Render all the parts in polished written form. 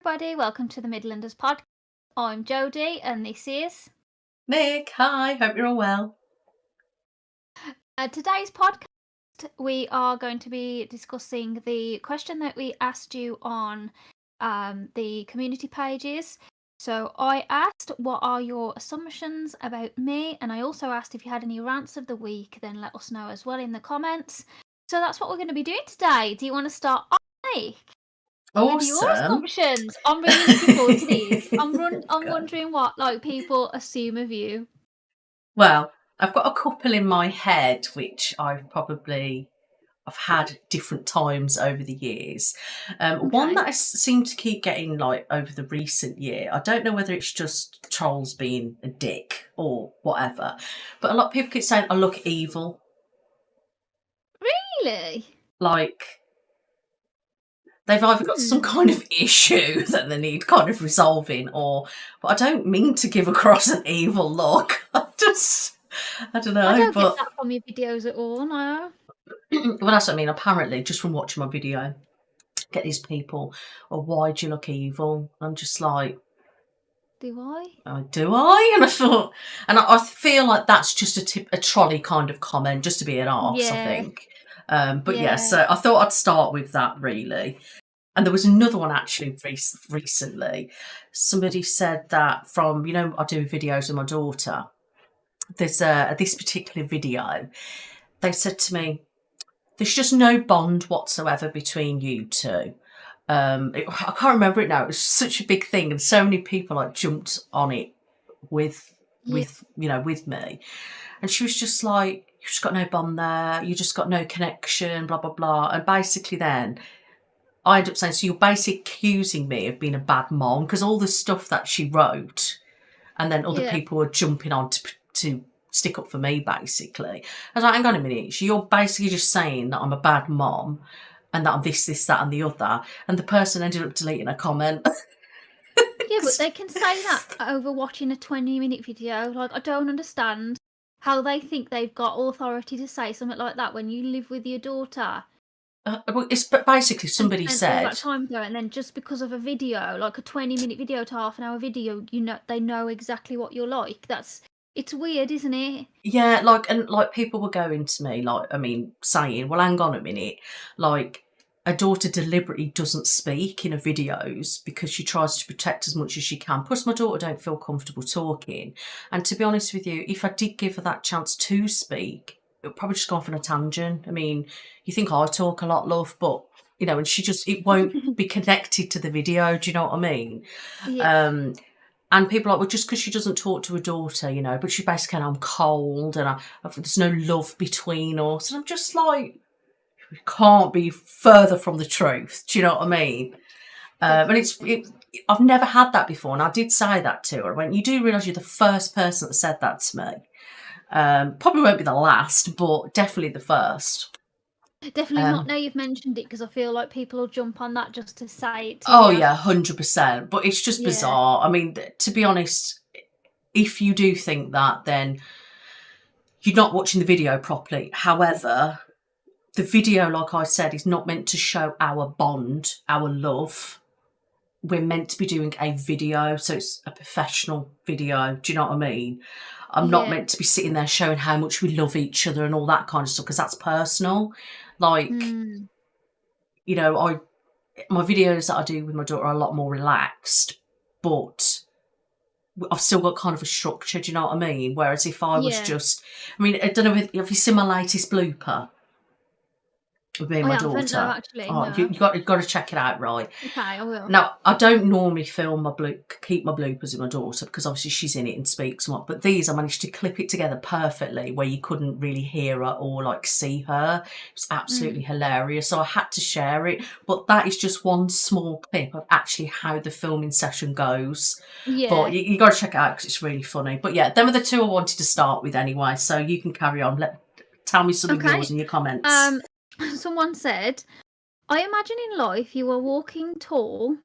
everybody, welcome to the Midlanders Podcast. I'm Jodie and this is Nic, hi, hope you're all well. Today's podcast. We are going to be discussing the question that we asked you on the community pages. So I asked, what are your assumptions about me? And I also asked if you had any rants of the week, then let us know as well in the comments. So that's what we're going to be doing today. Do you want to start off, Nick? With your Awesome. assumptions? I'm really looking forward to these. I'm wondering what people assume of you. Well, I've got a couple in my head which I've had different times over the years. One that I seem to keep getting over the recent year. I don't know whether it's just trolls being a dick or whatever, but a lot of people keep saying I look evil. Really? They've either got some kind of issue that they need kind of resolving, but I don't mean to give across an evil look. I don't know. I don't get that from your videos at all, no. Well, that's what I mean. Apparently, just from watching my video, get these people, why do you look evil? I'm just like, do I? Do I? And I thought, and I feel like that's just a trolley kind of comment, just to be an arse, I think. So I thought I'd start with that, really. And there was another one actually recently. Somebody said that from, I do videos with my daughter. There's this particular video. They said to me, there's just no bond whatsoever between you two. I can't remember it now. It was such a big thing, and so many people jumped on it with me. And she was just like, you've just got no bond there. You just got no connection, blah, blah, blah. And basically then I ended up saying, so you're basically accusing me of being a bad mom, because all the stuff that she wrote and then other people were jumping on to stick up for me, basically. I was like, hang on a minute. So you're basically just saying that I'm a bad mom and that I'm this, that and the other. And the person ended up deleting a comment. Yeah, but they can say that over watching a 20-minute video. I don't understand how they think they've got authority to say something like that when you live with your daughter. It's basically somebody said all that time ago, and then just because of a video, like a 20-minute video to half-an-hour video, they know exactly what you're like. It's weird, isn't it? Yeah, people were going to me, saying, well, hang on a minute, a daughter deliberately doesn't speak in her videos because she tries to protect as much as she can. Plus, my daughter don't feel comfortable talking. And to be honest with you, if I did give her that chance to speak, it would probably just go off on a tangent. I mean, you think I talk a lot, love, but, and it won't be connected to the video. Do you know what I mean? Yeah. And people are like, well, just because she doesn't talk to her daughter, but she basically, I'm cold and there's no love between us. And I'm just like, it can't be further from the truth. Do you know what I mean? And I've never had that before. And I did say that to her. I went, you do realise you're the first person that said that to me. Probably won't be the last, but definitely the first. Definitely not now you've mentioned it, because I feel like people will jump on that just to say it to you. yeah, 100%. But it's just bizarre. I mean, to be honest, if you do think that, then you're not watching the video properly. However, the video, like I said, is not meant to show our bond, our love. We're meant to be doing a video, so it's a professional video. Do you know what I mean? I'm not meant to be sitting there showing how much we love each other and all that kind of stuff, because that's personal. My videos that I do with my daughter are a lot more relaxed, but I've still got kind of a structure. Do you know what I mean? Whereas if I was just, I don't know if you've seen my latest blooper with me and my daughter. Actually, no. You've got to check it out, right? Okay, I will. Now, I don't normally keep my bloopers with my daughter, because obviously she's in it and speaks and what. But these, I managed to clip it together perfectly where you couldn't really hear her or see her. It was absolutely hilarious. So I had to share it. But that is just one small clip of actually how the filming session goes. Yeah. But you got to check it out because it's really funny. But yeah, them are the two I wanted to start with anyway. So you can carry on. Tell me some of yours in your comments. Someone said, I imagine in life you are walking tall,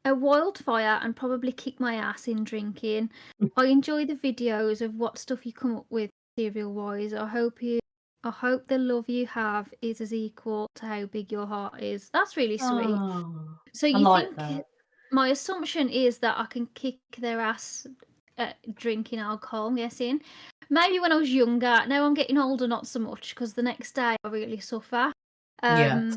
a wildfire, and probably kick my ass in drinking. I enjoy the videos of what stuff you come up with cereal-wise. I hope you I hope the love you have is as equal to how big your heart is. That's really sweet. Oh, So I you like think that. my assumption is that I can kick their ass at drinking alcohol, I'm guessing. Maybe when I was younger. Now I'm getting older, not so much, because the next day I really suffer. Yeah.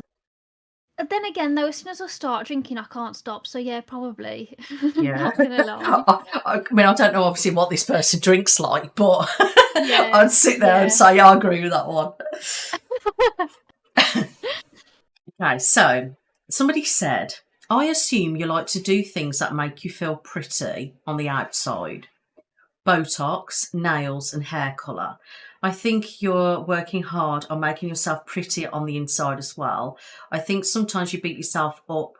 But then again, though, as soon as I start drinking, I can't stop. So yeah, probably. Yeah. Not gonna lie. I mean, I don't know obviously what this person drinks like, but Yeah, I'd sit there and yeah. say, yeah, I agree with that one. Okay, so somebody said, I assume you like to do things that make you feel pretty on the outside. Botox, nails, and hair colour. I think you're working hard on making yourself pretty on the inside as well. I think sometimes you beat yourself up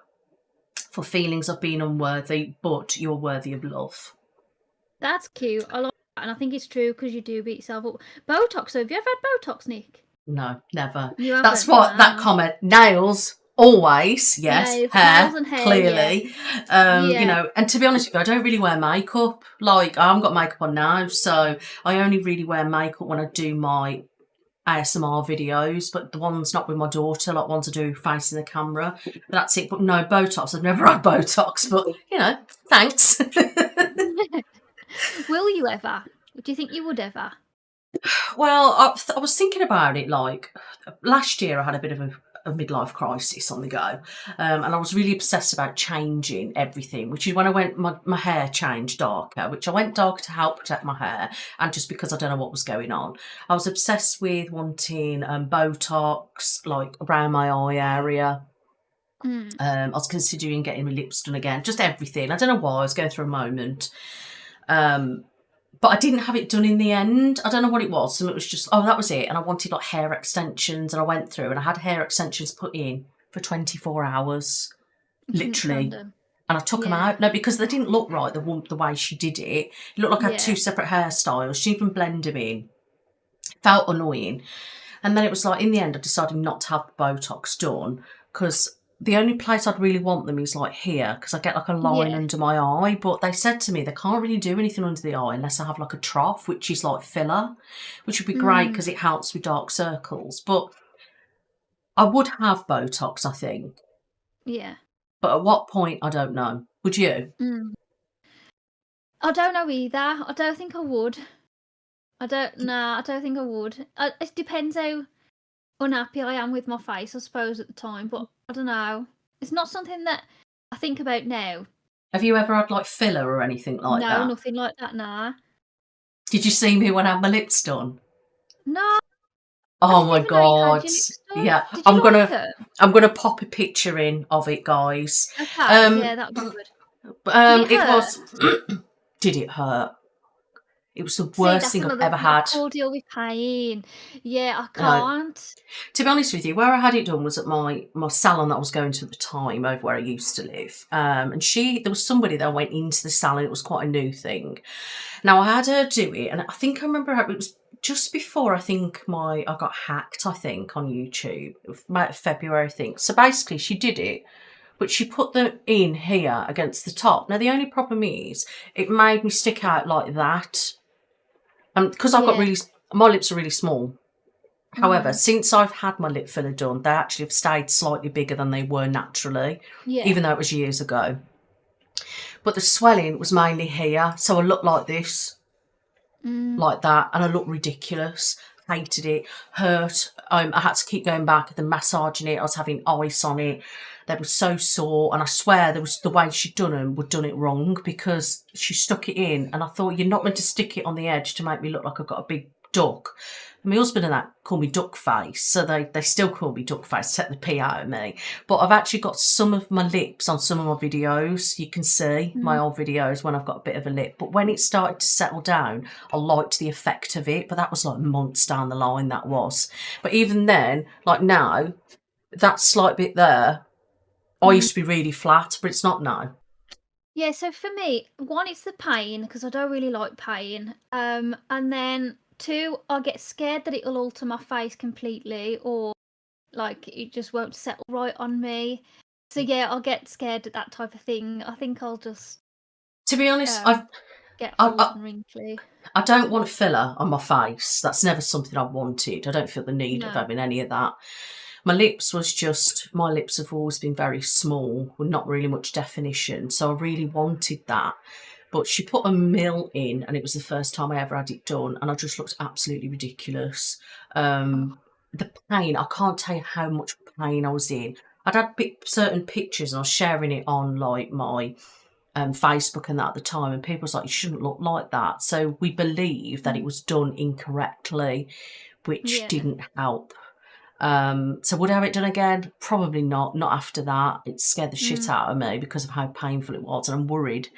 for feelings of being unworthy, but you're worthy of love. That's cute. I like that, and I think it's true because you do beat yourself up. Botox. So have you ever had Botox, Nick? No, never. You That's haven't? what that No. comment. Nails, always, yes. Nails Hair, and hair. Yeah, clearly. yeah. And to be honest with you, I don't really wear makeup. Like, I haven't got makeup on now, so I only really wear makeup when I do my ASMR videos, but the ones not with my daughter, like ones I do facing the camera. But that's it. But no, Botox. I've never had Botox, but thanks. Will you ever? Do you think you would ever? Well, I was thinking about it. Like last year, I had a bit of a midlife crisis on the go, and I was really obsessed about changing everything. Which is when I went, my hair changed darker, which I went darker to help protect my hair, and just because I don't know what was going on, I was obsessed with wanting Botox, like around my eye area. Mm. I was considering getting my lips done again, just everything. I don't know why, I was going through a moment. But I didn't have it done in the end. I don't know what it was. So it was just, that was it. And I wanted like hair extensions, and I went through and I had hair extensions put in for 24 hours, literally. Random. And I took them Yeah, out. No, because they didn't look right, the way she did it. It looked like I had yeah. two separate hairstyles. She didn't even blend them in. Felt annoying. And then it was like, in the end, I decided not to have the Botox done because the only place I'd really want them is like here because I get like a line Yeah. under my eye. But they said to me they can't really do anything under the eye unless I have like a trough, which is like filler, which would be great because it helps with dark circles. But I would have Botox, I think. Yeah. But at what point, I don't know. Would you? Mm. I don't know either. I don't think I would. I don't think I would. It depends how unhappy I am with my face, I suppose, at the time. But I don't know. It's not something that I think about now. Have you ever had like filler or anything like No, that? nothing like that. Nah. Did you see me when I had my lips done? No, I Oh didn't my even know you had god. your lips done. Yeah, Did you like them? I'm gonna pop a picture in of it, guys. Okay, yeah, Um that would be good. Did it it hurt? was did it hurt? It was the See, worst that's thing I've another ever thing. I had. can't deal with pain. Yeah, I No. can't. To be honest with you, where I had it done was at my salon that I was going to at the time, over where I used to live. And there was somebody that went into the salon. It was quite a new thing. Now I had her do it, and I think I remember it was just before I got hacked. I think on YouTube, February, I think. So basically, she did it, but she put them in here against the top. Now the only problem is it made me stick out like that, and because Yeah. my lips are really small. However, Mm. since I've had my lip filler done, they actually have stayed slightly bigger than they were naturally, Yeah. even though it was years ago. But the swelling was mainly here, so I looked like this, Mm. like that, and I looked ridiculous. Hated it, hurt. I had to keep going back and massaging it. I was having ice on it. They were so sore, and I swear there was the way she'd done them would done it wrong because she stuck it in, and I thought you're not meant to stick it on the edge to make me look like I've got a big duck. And my husband and that call me duck face, so they still call me duck face, take the pee out of me. But I've actually got some of my lips on some of my videos. You can see my old videos when I've got a bit of a lip. But when it started to settle down, I liked the effect of it. But that was like months down the line, that was. But even then, like now, that slight bit there, I used to be really flat, but it's not now. Yeah, so for me, one, it's the pain because I don't really like pain. And then two, I get scared that it'll alter my face completely or like it just won't settle right on me. So yeah, I'll get scared at that type of thing. I think I'll just To be honest, get get old and wrinkly. I don't want filler on my face. That's never something I've wanted. I don't feel the need of having any of that. My lips have always been very small with not really much definition. So I really wanted that. But she put a mill in, and it was the first time I ever had it done, and I just looked absolutely ridiculous. The pain, I can't tell you how much pain I was in. I'd had certain pictures, and I was sharing it on like my Facebook and that at the time, and people was like, you shouldn't look like that. So we believe that it was done incorrectly, which didn't help. So would I have it done again? Probably not after that. It scared the shit out of me because of how painful it was, and I'm worried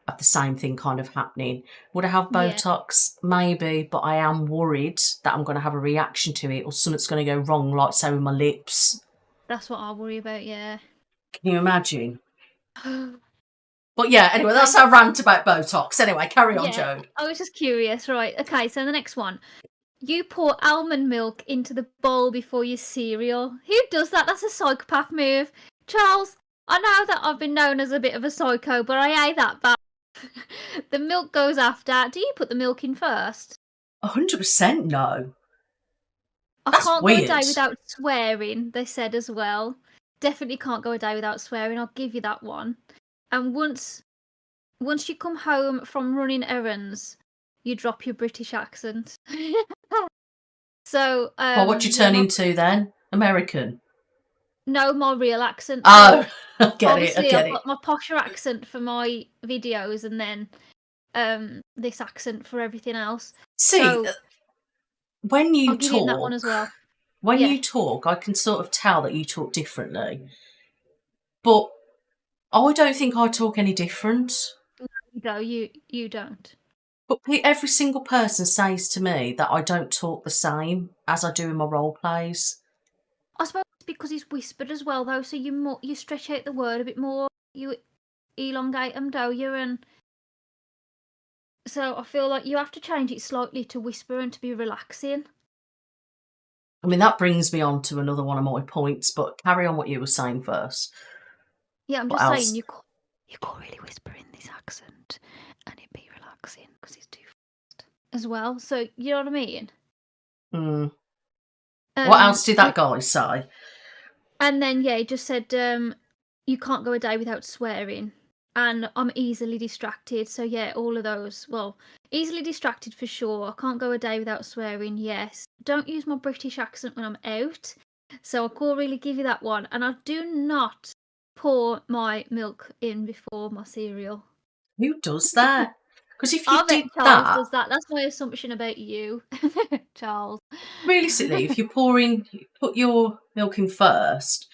of the same thing kind of happening. Would I have Botox? Maybe, but I am worried that I'm going to have a reaction to it, or something's going to go wrong, like say with my lips. That's what I worry about, yeah. Can you imagine? But yeah, anyway, that's our rant about Botox. Anyway, carry on, Joan. I was just curious, right? Okay, so the next one. You pour almond milk into the bowl before your cereal. Who does that? That's a psychopath move. Charles, I know that I've been known as a bit of a psycho, but I hate that bad. The milk goes after. Do you put the milk in first? 100% no. I can't go a day without swearing, they said as well. Definitely can't go a day without swearing. I'll give you that one. And once you come home from running errands, you drop your British accent. So, well, what do you turn into then? American? No, my real accent. Oh, I get it. I've got my posher accent for my videos, and then this accent for everything else. See, so, when you talk, that one as well. When you talk, I can sort of tell that you talk differently. But I don't think I talk any different. No, you don't. But every single person says to me that I don't talk the same as I do in my role plays. I suppose it's because it's whispered as well, though, so you stretch out the word a bit more, you elongate them, don't you? And so I feel like you have to change it slightly to whisper and to be relaxing. I mean, that brings me on to another one of my points, but carry on what you were saying first. Yeah, I'm just saying you can't really whisper in this accent and it'd be relaxing because it's too fast as well. So, you know what I mean? What else did that guy say? And then, he just said, you can't go a day without swearing. And I'm easily distracted. So, all of those. Well, easily distracted for sure. I can't go a day without swearing, yes. Don't use my British accent when I'm out. So, I can't really give you that one. And I do not pour my milk in before my cereal. Who does that? Because if you did Charles does that. That's my assumption about you, Charles. Realistically, if you put your milk in first,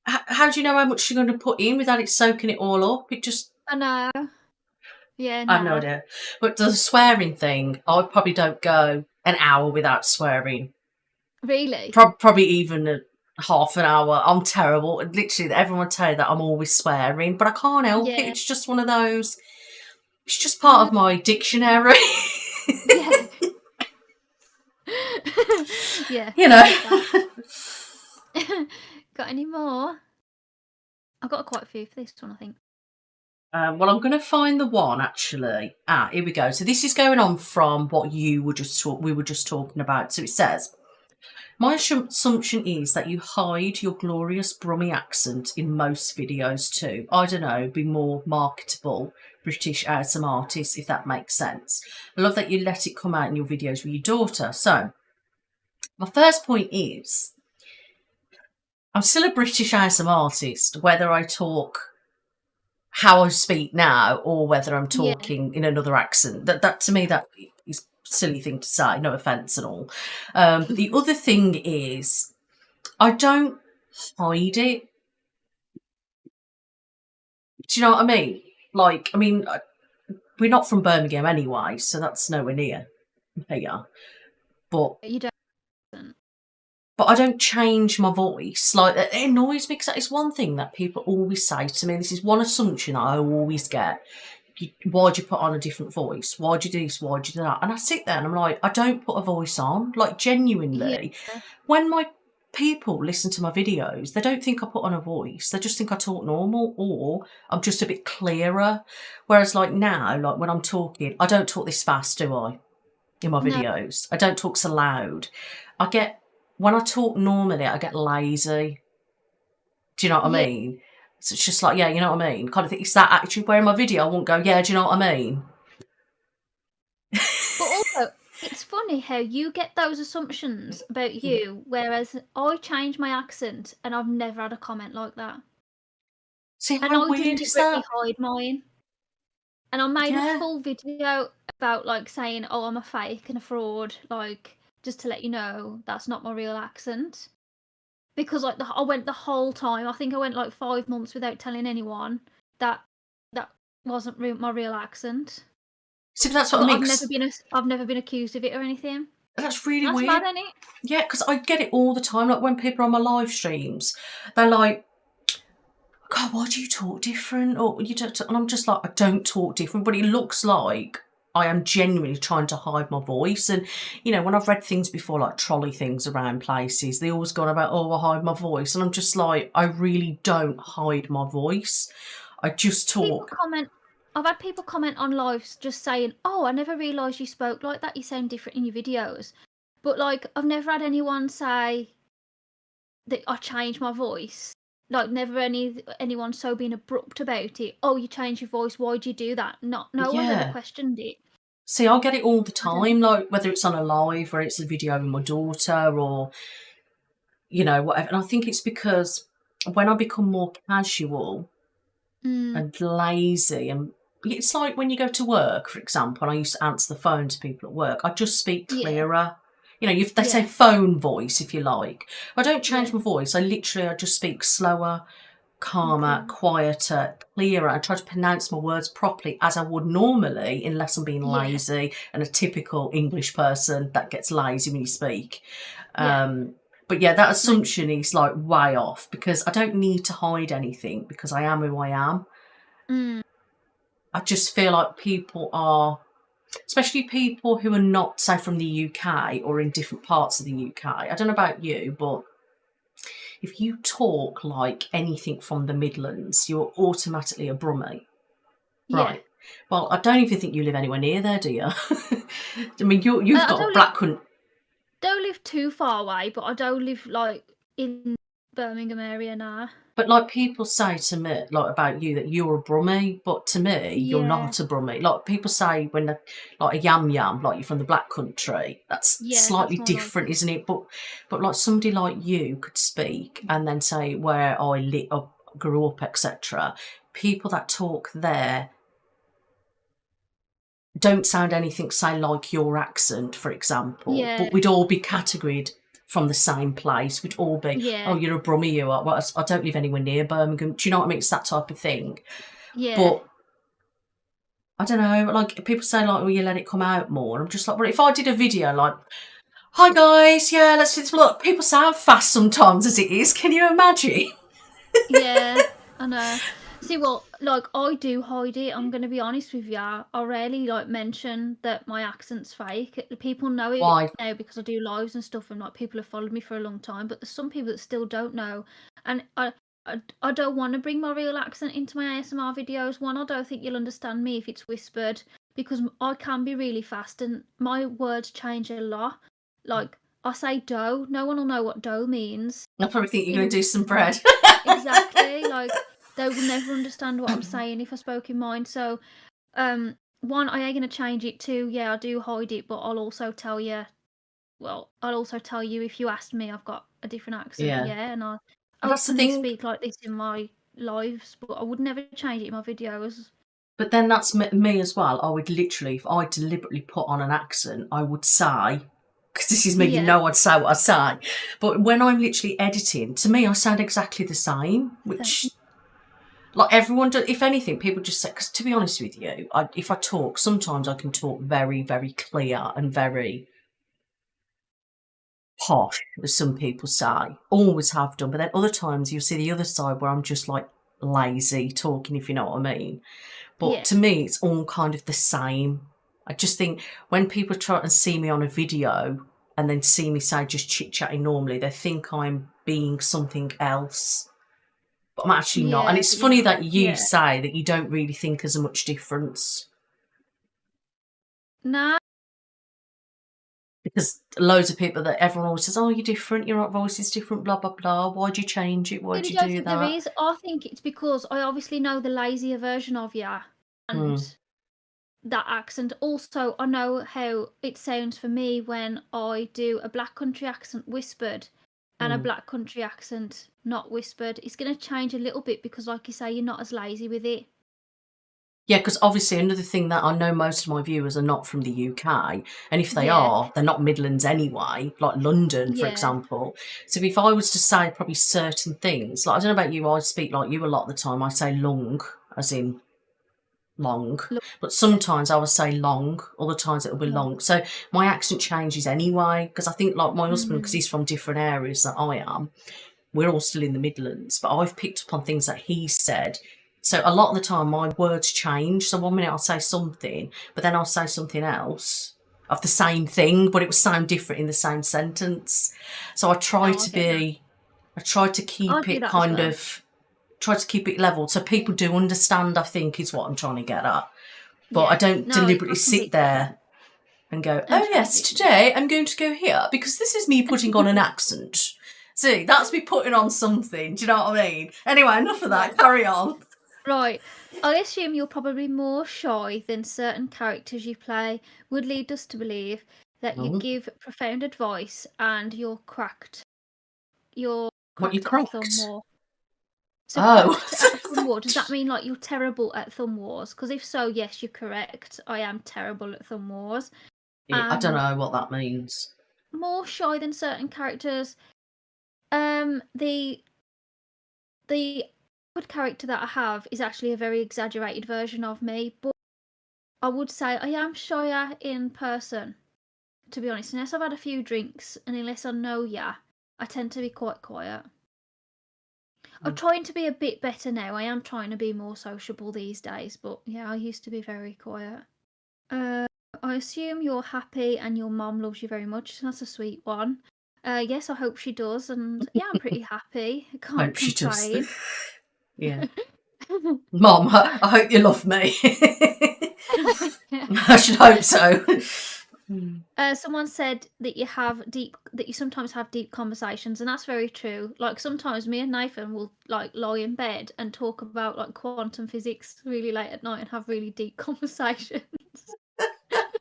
how do you know how much you're going to put in without it soaking it all up? I know. Yeah, I have no idea. But the swearing thing, I probably don't go an hour without swearing. Really? Probably even half an hour. I'm terrible. Literally, everyone will tell you that I'm always swearing, but I can't help it. It's just one of those. It's just part of my dictionary. Yeah. You know. Got any more? I've got quite a few for this one, I think. Well, I'm going to find the one actually. Here we go. So this is going on from what we were just talking about. So it says, my assumption is that you hide your glorious Brummie accent in most videos too. I don't know, be more marketable British ASMR artist, if that makes sense. I love that you let it come out in your videos with your daughter. So my first point is, I'm still a British ASMR artist, whether I talk how I speak now or whether I'm talking in another accent. That to me, that is a silly thing to say, no offence at all. But the other thing is, I don't hide it. Do you know what I mean? Like, I mean, we're not from Birmingham anyway, so that's nowhere near here. But you don't. But I don't change my voice. Like, it annoys me because that is one thing that people always say to me. This is one assumption that I always get. Why'd you put on a different voice? Why'd you do this? Why'd you do that? And I sit there and I'm like, I don't put a voice on. Like, genuinely. When my people listen to my videos, they don't think I put on a voice. They just think I talk normal, or I'm just a bit clearer. Whereas like now, like when I'm talking, I don't talk this fast, do I? In my No. videos, I don't talk so loud. When I talk normally, I get lazy. Do you know what I mean? So it's just like, yeah, you know what I mean? Kind of think it's that attitude where in my video I won't go, yeah, do you know what I mean? But also, it's funny how you get those assumptions about you, whereas I change my accent and I've never had a comment like that. See, And how I weird is that? deliberately hide mine. And I made a Yeah. full video about like saying, "Oh, I'm a fake and a fraud," like just to let you know that's not my real accent. Because like I went the whole time. I think I went like 5 months without telling anyone that that wasn't my real accent. See, that's what But I mean. I've never been accused of it or anything. That's really That's weird. mad, isn't it? Yeah, because I get it all the time. Like when people are on my live streams, they're like, God, why do you talk different? Or you don't, and I'm just like, I don't talk different, but it looks like I am genuinely trying to hide my voice. And, you know, when I've read things before, like trolley things around places, they always go on about, oh, I hide my voice. And I'm just like, I really don't hide my voice. I just talk. I've had people comment on lives just saying, "Oh, I never realised you spoke like that. You sound different in your videos." But like, I've never had anyone say that I changed my voice. Like, never anyone so being abrupt about it. "Oh, you changed your voice. Why'd you do that?" No one's ever questioned it. See, I get it all the time, like whether it's on a live or it's a video with my daughter or, you know, whatever. And I think it's because when I become more casual and lazy, and it's like when you go to work, for example, and I used to answer the phone to people at work, I just speak clearer. You know, they say phone voice, if you like. I don't change my voice. I just speak slower, calmer, quieter, clearer. I try to pronounce my words properly as I would normally, unless I'm being lazy and a typical English person that gets lazy when you speak. But yeah, that assumption is like way off, because I don't need to hide anything because I am who I am. I just feel like people are, especially people who are not, say, from the UK or in different parts of the UK. I don't know about you, but if you talk like anything from the Midlands, you're automatically a Brummie. Right. Well, I don't even think you live anywhere near there, do you? I mean, you've got a black country. Don't live too far away, but I don't live like in Birmingham area now. But like people say to me, like about you, that you're a Brummie, but to me, you're not a Brummie. Like people say when they're like a yam, like you're from the black country. That's slightly different, isn't it? But like somebody like you could speak and then say where I grew up, etc. People that talk there don't sound anything, say, like your accent, for example. But we'd all be categorized from the same place. We'd all be, oh, you're a Brummie, you are. Well, I don't live anywhere near Birmingham. Do you know what I mean? It's that type of thing. But I don't know, like people say, like, well, you let it come out more. I'm just like, well, if I did a video like, hi guys, yeah, let's just look. People sound fast sometimes as it is. Can you imagine? Yeah, I know. See, well, like, I do hide it. I'm going to be honest with you. I rarely, like, mention that my accent's fake. People know it now because I do lives and stuff, and, like, people have followed me for a long time. But there's some people that still don't know. And I don't want to bring my real accent into my ASMR videos. One, I don't think you'll understand me if it's whispered, because I can be really fast, and my words change a lot. Like, I say dough. No one will know what dough means. They'll probably think you're going to do some bread. Exactly, like, they will never understand what I'm saying if I spoke in mine. So, one, I ain't going to change it. Two, yeah, I do hide it, but I'll also tell you, if you asked me, I've got a different accent, and I openly speak like this in my lives, but I would never change it in my videos. But then that's me as well. I would literally, if I deliberately put on an accent, I would say, because this is me, you know I'd say what I say. But when I'm literally editing, to me, I sound exactly the same, which, like, everyone does. If anything, people just say, because to be honest with you, if I talk, sometimes I can talk very, very clear and very posh, as some people say. Always have done. But then other times you'll see the other side where I'm just like lazy talking, if you know what I mean. But to me, it's all kind of the same. I just think when people try and see me on a video, and then see me say just chit-chatting normally, they think I'm being something else. But I'm actually not. And it's funny that you say that you don't really think there's much difference. Nah. Because loads of people that everyone always says, oh, you're different, your voice is different, blah, blah, blah. Why'd you change it? Why'd you do that? There is. I think it's because I obviously know the lazier version of you and that accent. Also, I know how it sounds for me when I do a black country accent whispered and a black country accent not whispered. It's going to change a little bit because, like you say, you're not as lazy with it. Yeah, because obviously another thing that I know most of my viewers are not from the UK, and if they are, they're not Midlands anyway, like London, for example. So if I was to say probably certain things, like I don't know about you, I speak like you a lot of the time. I say long, as in long, but sometimes I will say long, other times it'll be long. So my accent changes anyway, because I think like my husband, because he's from different areas than I am, we're all still in the Midlands, but I've picked up on things that he said. So a lot of the time my words change. So one minute I'll say something, but then I'll say something else of the same thing, but it will sound different in the same sentence. So I try to keep it kind of, try to keep it level so people do understand, I think, is what I'm trying to get at. But I don't deliberately sit there and go, oh yes, today I'm going to go here because this is me putting on an accent. See, that's me putting on something. Do you know what I mean? Anyway, enough of that. Carry on. Right. I assume you're probably more shy than certain characters you play would lead us to believe that you give profound advice and you're cracked. You're cracked at thumb war. So cracked at thumb war, does that mean like you're terrible at thumb wars? Because if so, yes, you're correct. I am terrible at thumb wars. I don't know what that means. More shy than certain characters. The good character that I have is actually a very exaggerated version of me, but I would say I am shyer in person, to be honest. Unless I've had a few drinks and unless I know ya, I tend to be quite quiet. I'm trying to be a bit better now. I am trying to be more sociable these days, but yeah, I used to be very quiet. I assume you're happy and your mum loves you very much. That's a sweet one. Yes, I hope she does, and yeah, I'm pretty happy. I can't complain. She does. Yeah. Mom, I hope you love me. I should hope so. Someone said that you sometimes have deep conversations, and that's very true. Like sometimes me and Nathan will like lie in bed and talk about like quantum physics really late at night and have really deep conversations.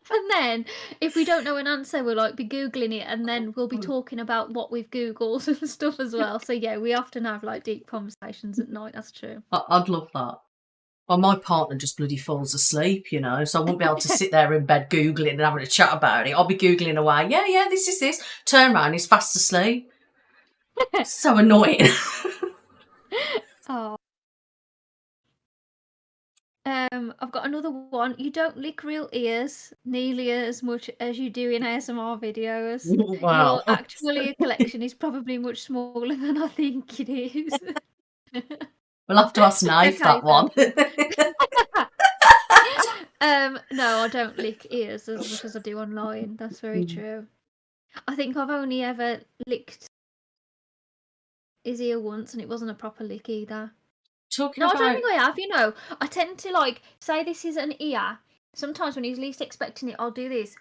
And then if we don't know an answer, we'll like be Googling it and then we'll be talking about what we've Googled and stuff as well. So yeah, we often have like deep conversations at night. That's true. I'd love that. Well, my partner just bloody falls asleep, you know, so I won't be able to sit there in bed Googling and having a chat about it. I'll be Googling away. Yeah, this is this. Turn around, he's fast asleep. So annoying. Oh. I've got another one. You don't lick real ears nearly as much as you do in ASMR videos. Wow. Your actual ear collection is probably much smaller than I think it is. We'll have to ask Knife that one. No, I don't lick ears as much as I do online. That's very true. I think I've only ever licked his ear once, and it wasn't a proper lick either. I don't think I have, you know. I tend to like say this is an ear. Sometimes when he's least expecting it, I'll do this.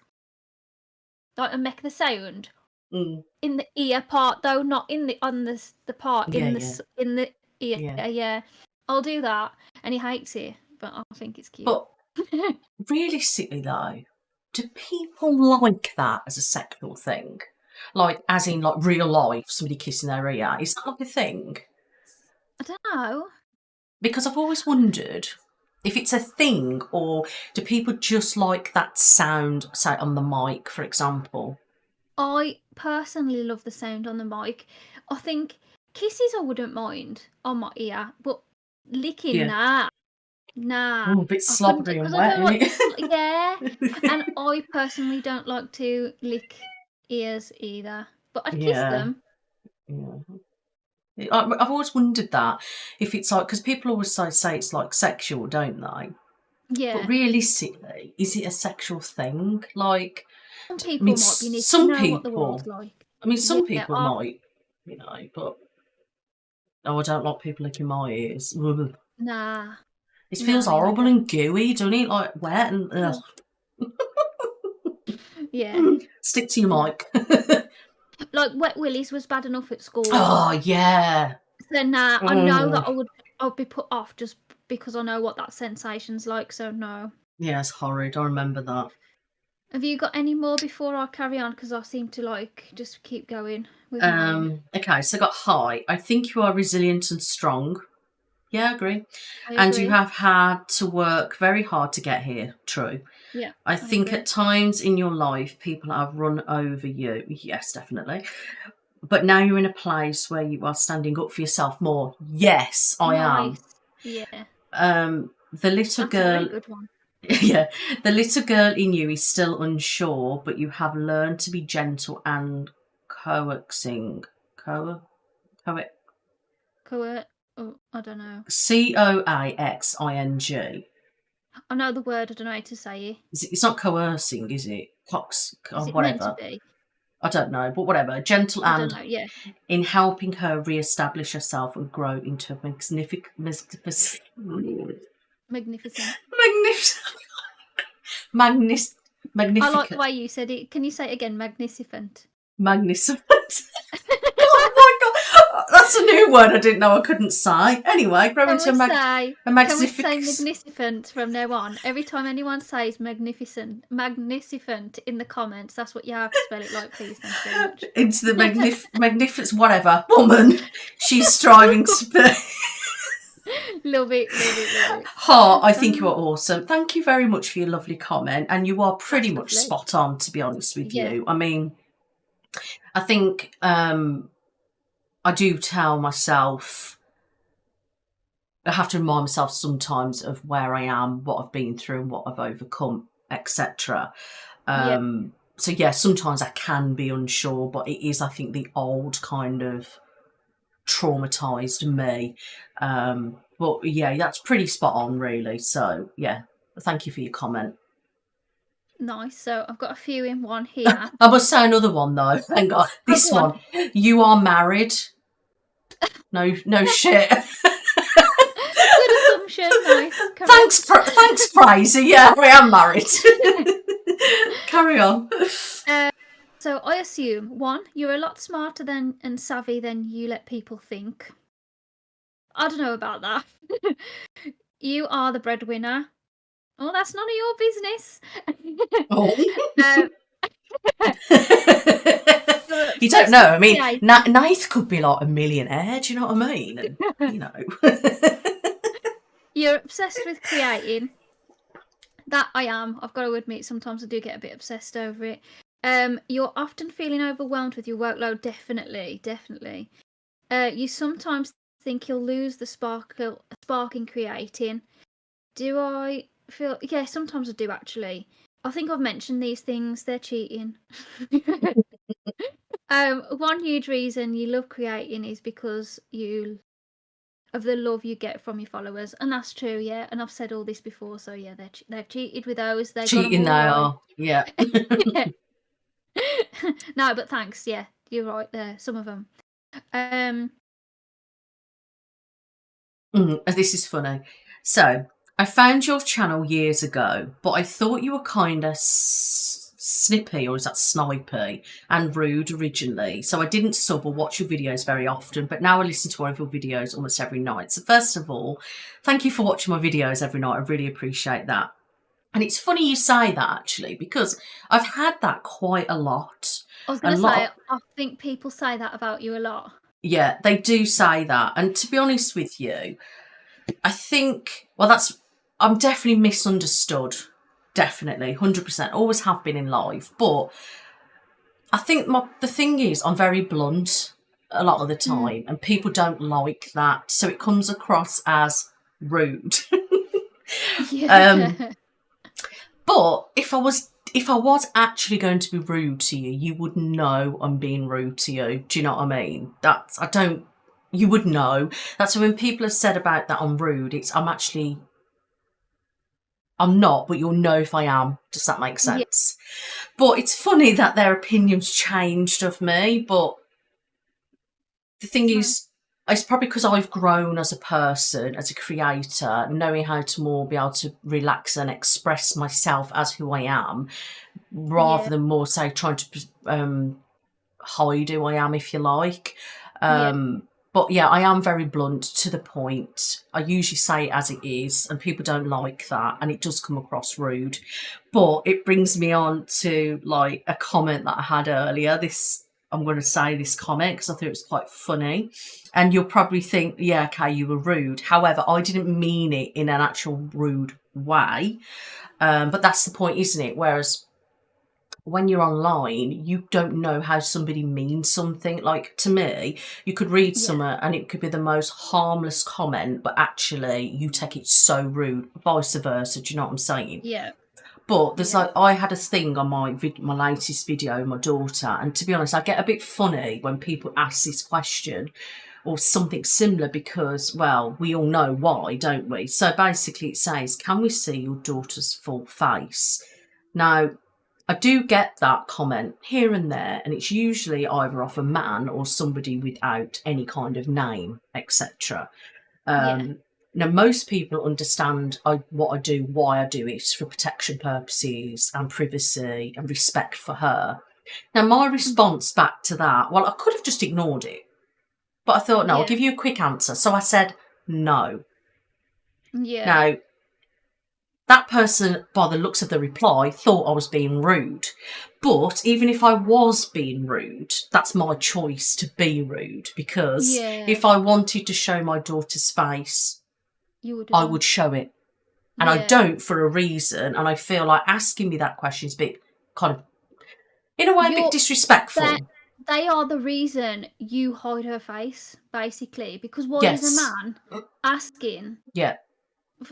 Like and make the sound in the ear part though, not in the part in the ear. Yeah. I'll do that, and he hates it, but I think it's cute. But realistically though, do people like that as a sexual thing? Like as in like real life, somebody kissing their ear? Is that like a thing? I don't know. Because I've always wondered if it's a thing, or do people just like that sound, say, on the mic, for example? I personally love the sound on the mic. I think kisses I wouldn't mind on my ear, but licking, nah. Oh, a bit slobbery and wet, isn't it? Yeah, and I personally don't like to lick ears either, but I'd kiss them. Yeah. I've always wondered that, if it's like, because people always say it's like sexual, don't they? Yeah. But realistically, is it a sexual thing? Like, Some I mean, people might be need to some know what the world's people. like. I mean, some Yeah, people might, but I don't like people licking my ears. Ugh. nah, It no, feels me horrible neither. and gooey, doesn't it? Like wet and ugh. Yeah. Stick to your mic. Like wet willies was bad enough at school. Oh yeah. So nah, I know that I'd be put off just because I know what that sensation's like. So no. Yeah, it's horrid. I remember that. Have you got any more before I carry on? Because I seem to like just keep going with mine. Okay, so I got hi. I think you are resilient and strong. Yeah, I agree. I And you agree. have had to work very hard to get here. True. Yeah. I think agree. at times in your life, people have run over you. Yes, definitely. But now you're in a place where you are standing up for yourself more. Yes, I am. Yeah. The little That's girl. a very good one. Yeah, the little girl in you is still unsure, but you have learned to be gentle and coaxing. Oh, I don't know. Coaxing. I know the word. I don't know how to say it. It's not coercing, is it? Is Or it meant to whatever. be? I don't know, but whatever. Gentle I don't and know. Yeah. in helping her re-establish herself and grow into a magnificent. Magnificent. Magnificent. I like the way you said it. Can you say it again? Magnificent. Magnificent. Oh my god, that's a new word I didn't know I couldn't say. Anyway, grow into a magnificent. Can we say magnificent from now on? Every time anyone says magnificent in the comments, that's what you have to spell it like, please. Thank you very much. Into the magnificent whatever woman she's striving to be. Love it. Heart, I think you are awesome. Thank you very much for your lovely comment, and you are pretty much spot on, to be honest with you. I mean, I think I do tell myself, I have to remind myself sometimes of where I am, what I've been through, and what I've overcome, etc. So yeah, sometimes I can be unsure, but it is, I think, the old kind of traumatized me. But yeah, that's pretty spot on, really. So yeah, thank you for your comment. Nice. So I've got a few in one here. I must say another one though. Thank God. This one. You are married. No shit. Good assumption. Nice. Thanks, Fraser. Yeah, I am married. Carry on. So I assume, 1, you're a lot smarter and savvy than you let people think. I don't know about that. You are the breadwinner. Oh, that's none of your business. You don't know. I mean, Nath could be like a millionaire. Do you know what I mean? And, you know. You're obsessed with creating. That I am. I've got to admit, sometimes I do get a bit obsessed over it. You're often feeling overwhelmed with your workload. Definitely. You sometimes think you'll lose the spark in creating. Do I feel? Yeah, sometimes I do actually. I think I've mentioned these things. They're cheating. One huge reason you love creating is because of the love you get from your followers, and that's true. Yeah, and I've said all this before, so yeah, they've cheated with those. They cheating they are. Yeah. No, but thanks. Yeah, you're right there. Some of them. This is funny. So I found your channel years ago, but I thought you were kind of snippy, or is that snipey, and rude originally. So I didn't sub or watch your videos very often, but now I listen to one of your videos almost every night. So first of all, thank you for watching my videos every night. I really appreciate that. And it's funny you say that, actually, because I've had that quite a lot. I was going to say, I think people say that about you a lot. Yeah, they do say that. And to be honest with you, I think, I'm definitely misunderstood. Definitely, 100%. Always have been in life. But I think the thing is, I'm very blunt a lot of the time, and people don't like that. So it comes across as rude. But if I was actually going to be rude to you, you would know I'm being rude to you. Do you know what I mean? You would know. That's when people have said about that I'm rude, I'm actually I'm not, but you'll know if I am. Does that make sense? Yeah. But it's funny that their opinions changed of me. But the thing is, it's probably because I've grown as a person, as a creator, knowing how to more be able to relax and express myself as who I am, rather than more, say, trying to hide who I am, if you like. But yeah, I am very blunt, to the point. I usually say it as it is, and people don't like that, and it does come across rude. But it brings me on to like a comment that I had earlier. I'm going to say this comment because I thought it was quite funny, and you'll probably think, yeah, okay, you were rude. However, I didn't mean it in an actual rude way, but that's the point, isn't it? Whereas when you're online, you don't know how somebody means something. Like, to me, you could read something and it could be the most harmless comment, but actually you take it so rude, vice versa. Do you know what I'm saying? Yeah. But there's like, I had a thing on my latest video, my daughter, and to be honest, I get a bit funny when people ask this question or something similar, because, well, we all know why, don't we? So basically it says, can we see your daughter's full face? Now, I do get that comment here and there, and it's usually either off a man or somebody without any kind of name, etc. Now, most people understand what I do, why I do it, for protection purposes and privacy and respect for her. Now, my response back to that, well, I could have just ignored it, but I thought, no, I'll give you a quick answer. So I said no. Yeah. Now, that person, by the looks of the reply, thought I was being rude. But even if I was being rude, that's my choice to be rude, because if I wanted to show my daughter's face, I would show it. And I don't for a reason. And I feel like asking me that question is a bit kind of, in a way, a bit disrespectful. They are the reason you hide her face, basically. Because why is a man asking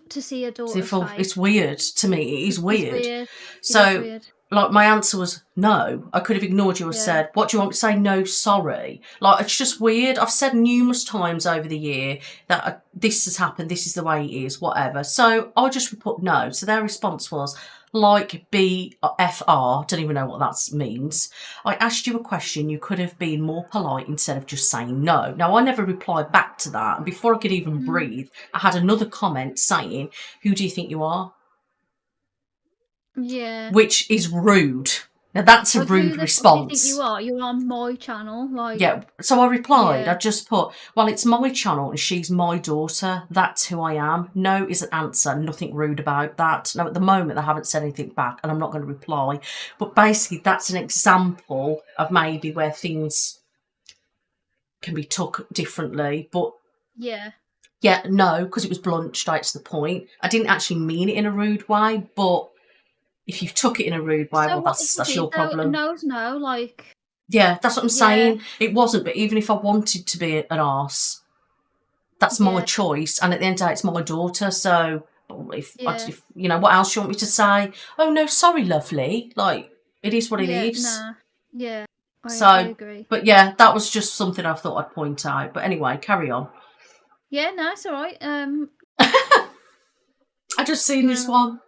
to see a daughter's face? It's weird to me. It is weird. So, like, my answer was no. I could have ignored you and said, what do you want me to say? No, sorry. Like, it's just weird. I've said numerous times over the year that this has happened, this is the way it is, whatever. So I just put no. So their response was, like, BFR, don't even know what that means. I asked you a question, you could have been more polite instead of just saying no. Now, I never replied back to that. And before I could even breathe, I had another comment saying, who do you think you are? Yeah. Which is rude. Now, that's a rude response. Who do you think you are? You're on my channel. Like, yeah. So I replied, I just put, well, it's my channel and she's my daughter. That's who I am. No is an answer. Nothing rude about that. Now, at the moment, I haven't said anything back and I'm not going to reply. But basically, that's an example of maybe where things can be took differently. But yeah, no, because it was blunt, straight to the point. I didn't actually mean it in a rude way, but if you've took it in a rude way, well, that's your problem. No, like... Yeah, that's what I'm saying. It wasn't, but even if I wanted to be an arse, that's my choice. And at the end of the day, it's my daughter. So if you know, what else do you want me to say? Oh, no, sorry, lovely. Like, it is what it is. Nah. Yeah, I agree. But yeah, that was just something I thought I'd point out. But anyway, carry on. Yeah, no, it's all right. I just seen this one.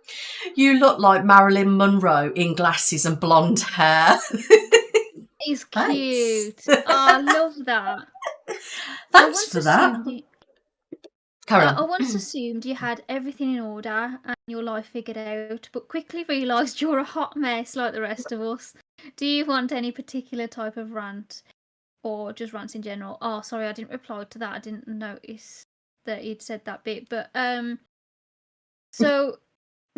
You look like Marilyn Monroe in glasses and blonde hair. He's cute. Oh, I love that. Thanks for that. Carry on. I once assumed you had everything in order and your life figured out, but quickly realised you're a hot mess like the rest of us. Do you want any particular type of rant? Or just rants in general? Oh, sorry, I didn't reply to that. I didn't notice that he'd said that bit. But, so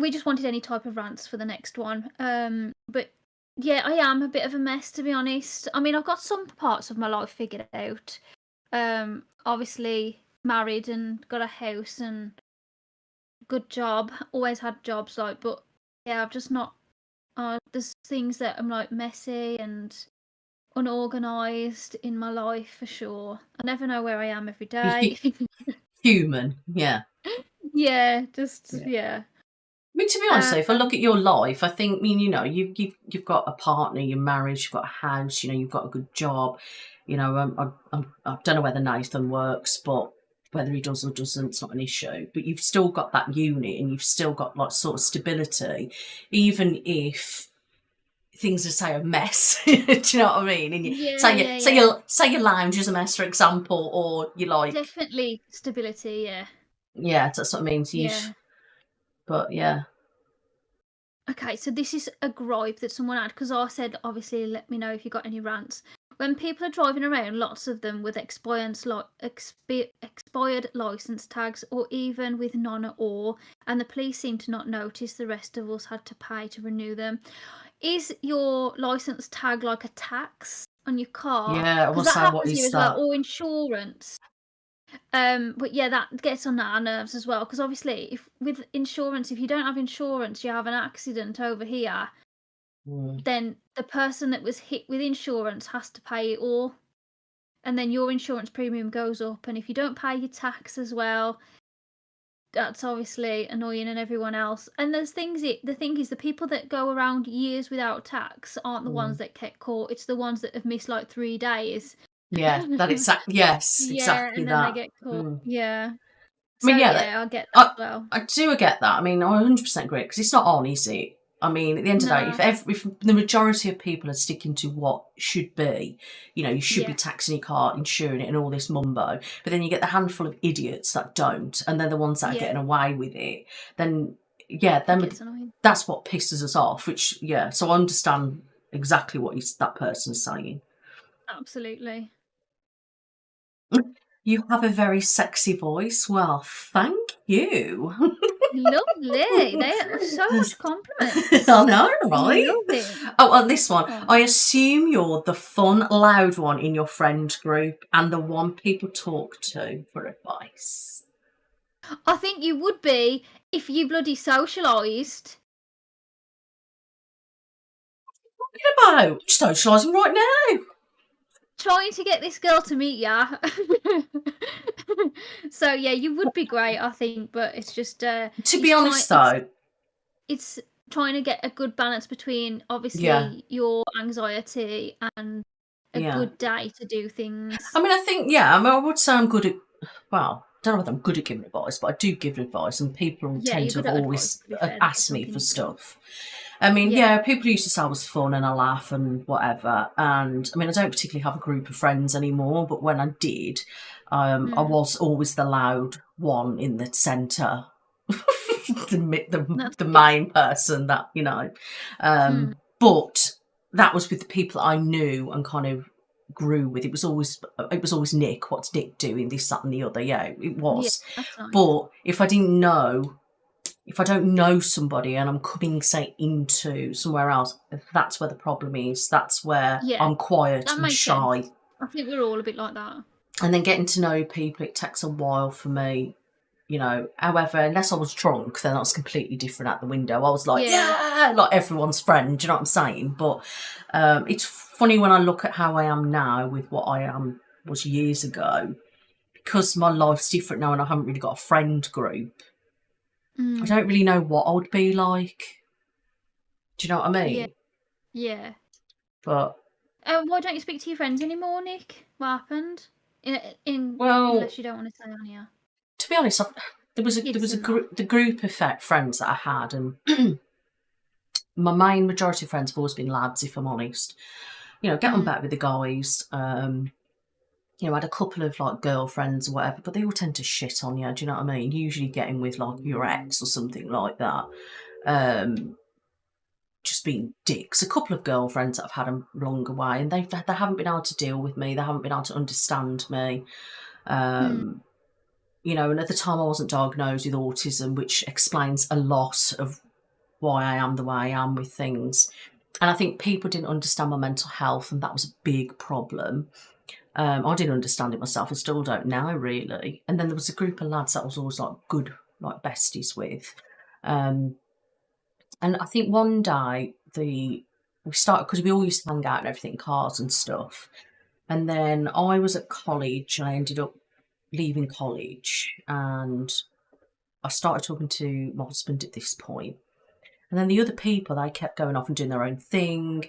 we just wanted any type of rants for the next one. But yeah, I am a bit of a mess, to be honest. I mean, I've got some parts of my life figured out. Obviously married and got a house and good job. Always had jobs, like, but yeah, I've just not. There's things that I'm like messy and unorganised in my life for sure. I never know where I am every day. Human, yeah. Yeah, just yeah. I mean, to be honest, if I look at your life, I think, I mean, you know, you've got a partner, you're married, you've got a house, you know, you've got a good job. You know, I don't know whether Nathan works, but whether he does or doesn't, it's not an issue. But you've still got that unit, and you've still got like sort of stability, even if things are say a mess. Do you know what I mean? And you say your lounge is a mess, for example, or you like definitely stability. Yeah, that's what I mean. So but yeah. Okay, so this is a gripe that someone had, because I said, obviously, let me know if you got any rants. When people are driving around, lots of them with expired license tags, or even with none at all, and the police seem to not notice the rest of us had to pay to renew them. Is your license tag like a tax on your car? Yeah, because that happens here as well, or insurance. But yeah, that gets on our nerves as well, because obviously, if with insurance, if you don't have insurance, you have an accident over here, then the person that was hit with insurance has to pay it all, and then your insurance premium goes up, and if you don't pay your tax as well, that's obviously annoying, and everyone else. And the thing is, the people that go around years without tax aren't the ones that get caught. It's the ones that have missed like 3 days. Yeah, that exactly. Yes, exactly and then that. they get caught. Yeah. I mean, I get that as well. I do get that. I mean, I 100% agree, because it's not on, is it? I mean, at the end of the day, if the majority of people are sticking to what should be, you should be taxing your car, insuring it, and all this mumbo, but then you get the handful of idiots that don't, and they're the ones that are getting away with it, then that's what pisses us off, so I understand exactly what that person's saying. Absolutely. You have a very sexy voice. Well, thank you. Lovely. They are so much compliments. I know, right? Love it. Oh, and this one. I assume you're the fun, loud one in your friend group, and the one people talk to for advice. I think you would be if you bloody socialised. What are you about? Socialising right now. Trying to get this girl to meet ya. So yeah, you would be great, I think, but it's just to be honest though, it's trying to get a good balance between obviously your anxiety and a good day to do things. I mean, I think I would say I'm good at, well, I don't know whether I'm good at giving advice, but I do give advice, and people tend to have always asked me for stuff. I mean, people used to say I was fun and I laugh and whatever. And I mean, I don't particularly have a group of friends anymore, but when I did, I was always the loud one in the centre, the main person that, But that was with the people I knew and kind of grew with. It was always Nic. What's Nic doing? This, that, and the other. Yeah, it was. Yeah, nice. But if I don't know somebody and I'm coming, say, into somewhere else, that's where the problem is. That's where I'm quiet and shy. Sense. I think we're all a bit like that. And then getting to know people, it takes a while for me, However, unless I was drunk, then that's completely different out the window. I was like, like everyone's friend, do you know what I'm saying? But it's funny when I look at how I am now with what I was years ago, because my life's different now and I haven't really got a friend group. I don't really know what I would be like. Do you know what I mean? Yeah. But why don't you speak to your friends anymore, Nic? What happened? Unless you don't want to say on here. To be honest, there was the group of friends that I had, and my main majority of friends have always been lads, if I'm honest. Get on better with the guys. I had a couple of like girlfriends or whatever, but they all tend to shit on you. Do you know what I mean? Usually getting with like your ex or something like that. Just being dicks. A couple of girlfriends that I've had along the way, and they haven't been able to deal with me. They haven't been able to understand me. And at the time I wasn't diagnosed with autism, which explains a lot of why I am the way I am with things. And I think people didn't understand my mental health, and that was a big problem. I didn't understand it myself. I still don't now, really. And then there was a group of lads that I was always like good, like besties with. And I think one day we started, because we all used to hang out and everything, cars and stuff. And then I was at college, and I ended up leaving college, and I started talking to my husband at this point. And then the other people, they kept going off and doing their own thing.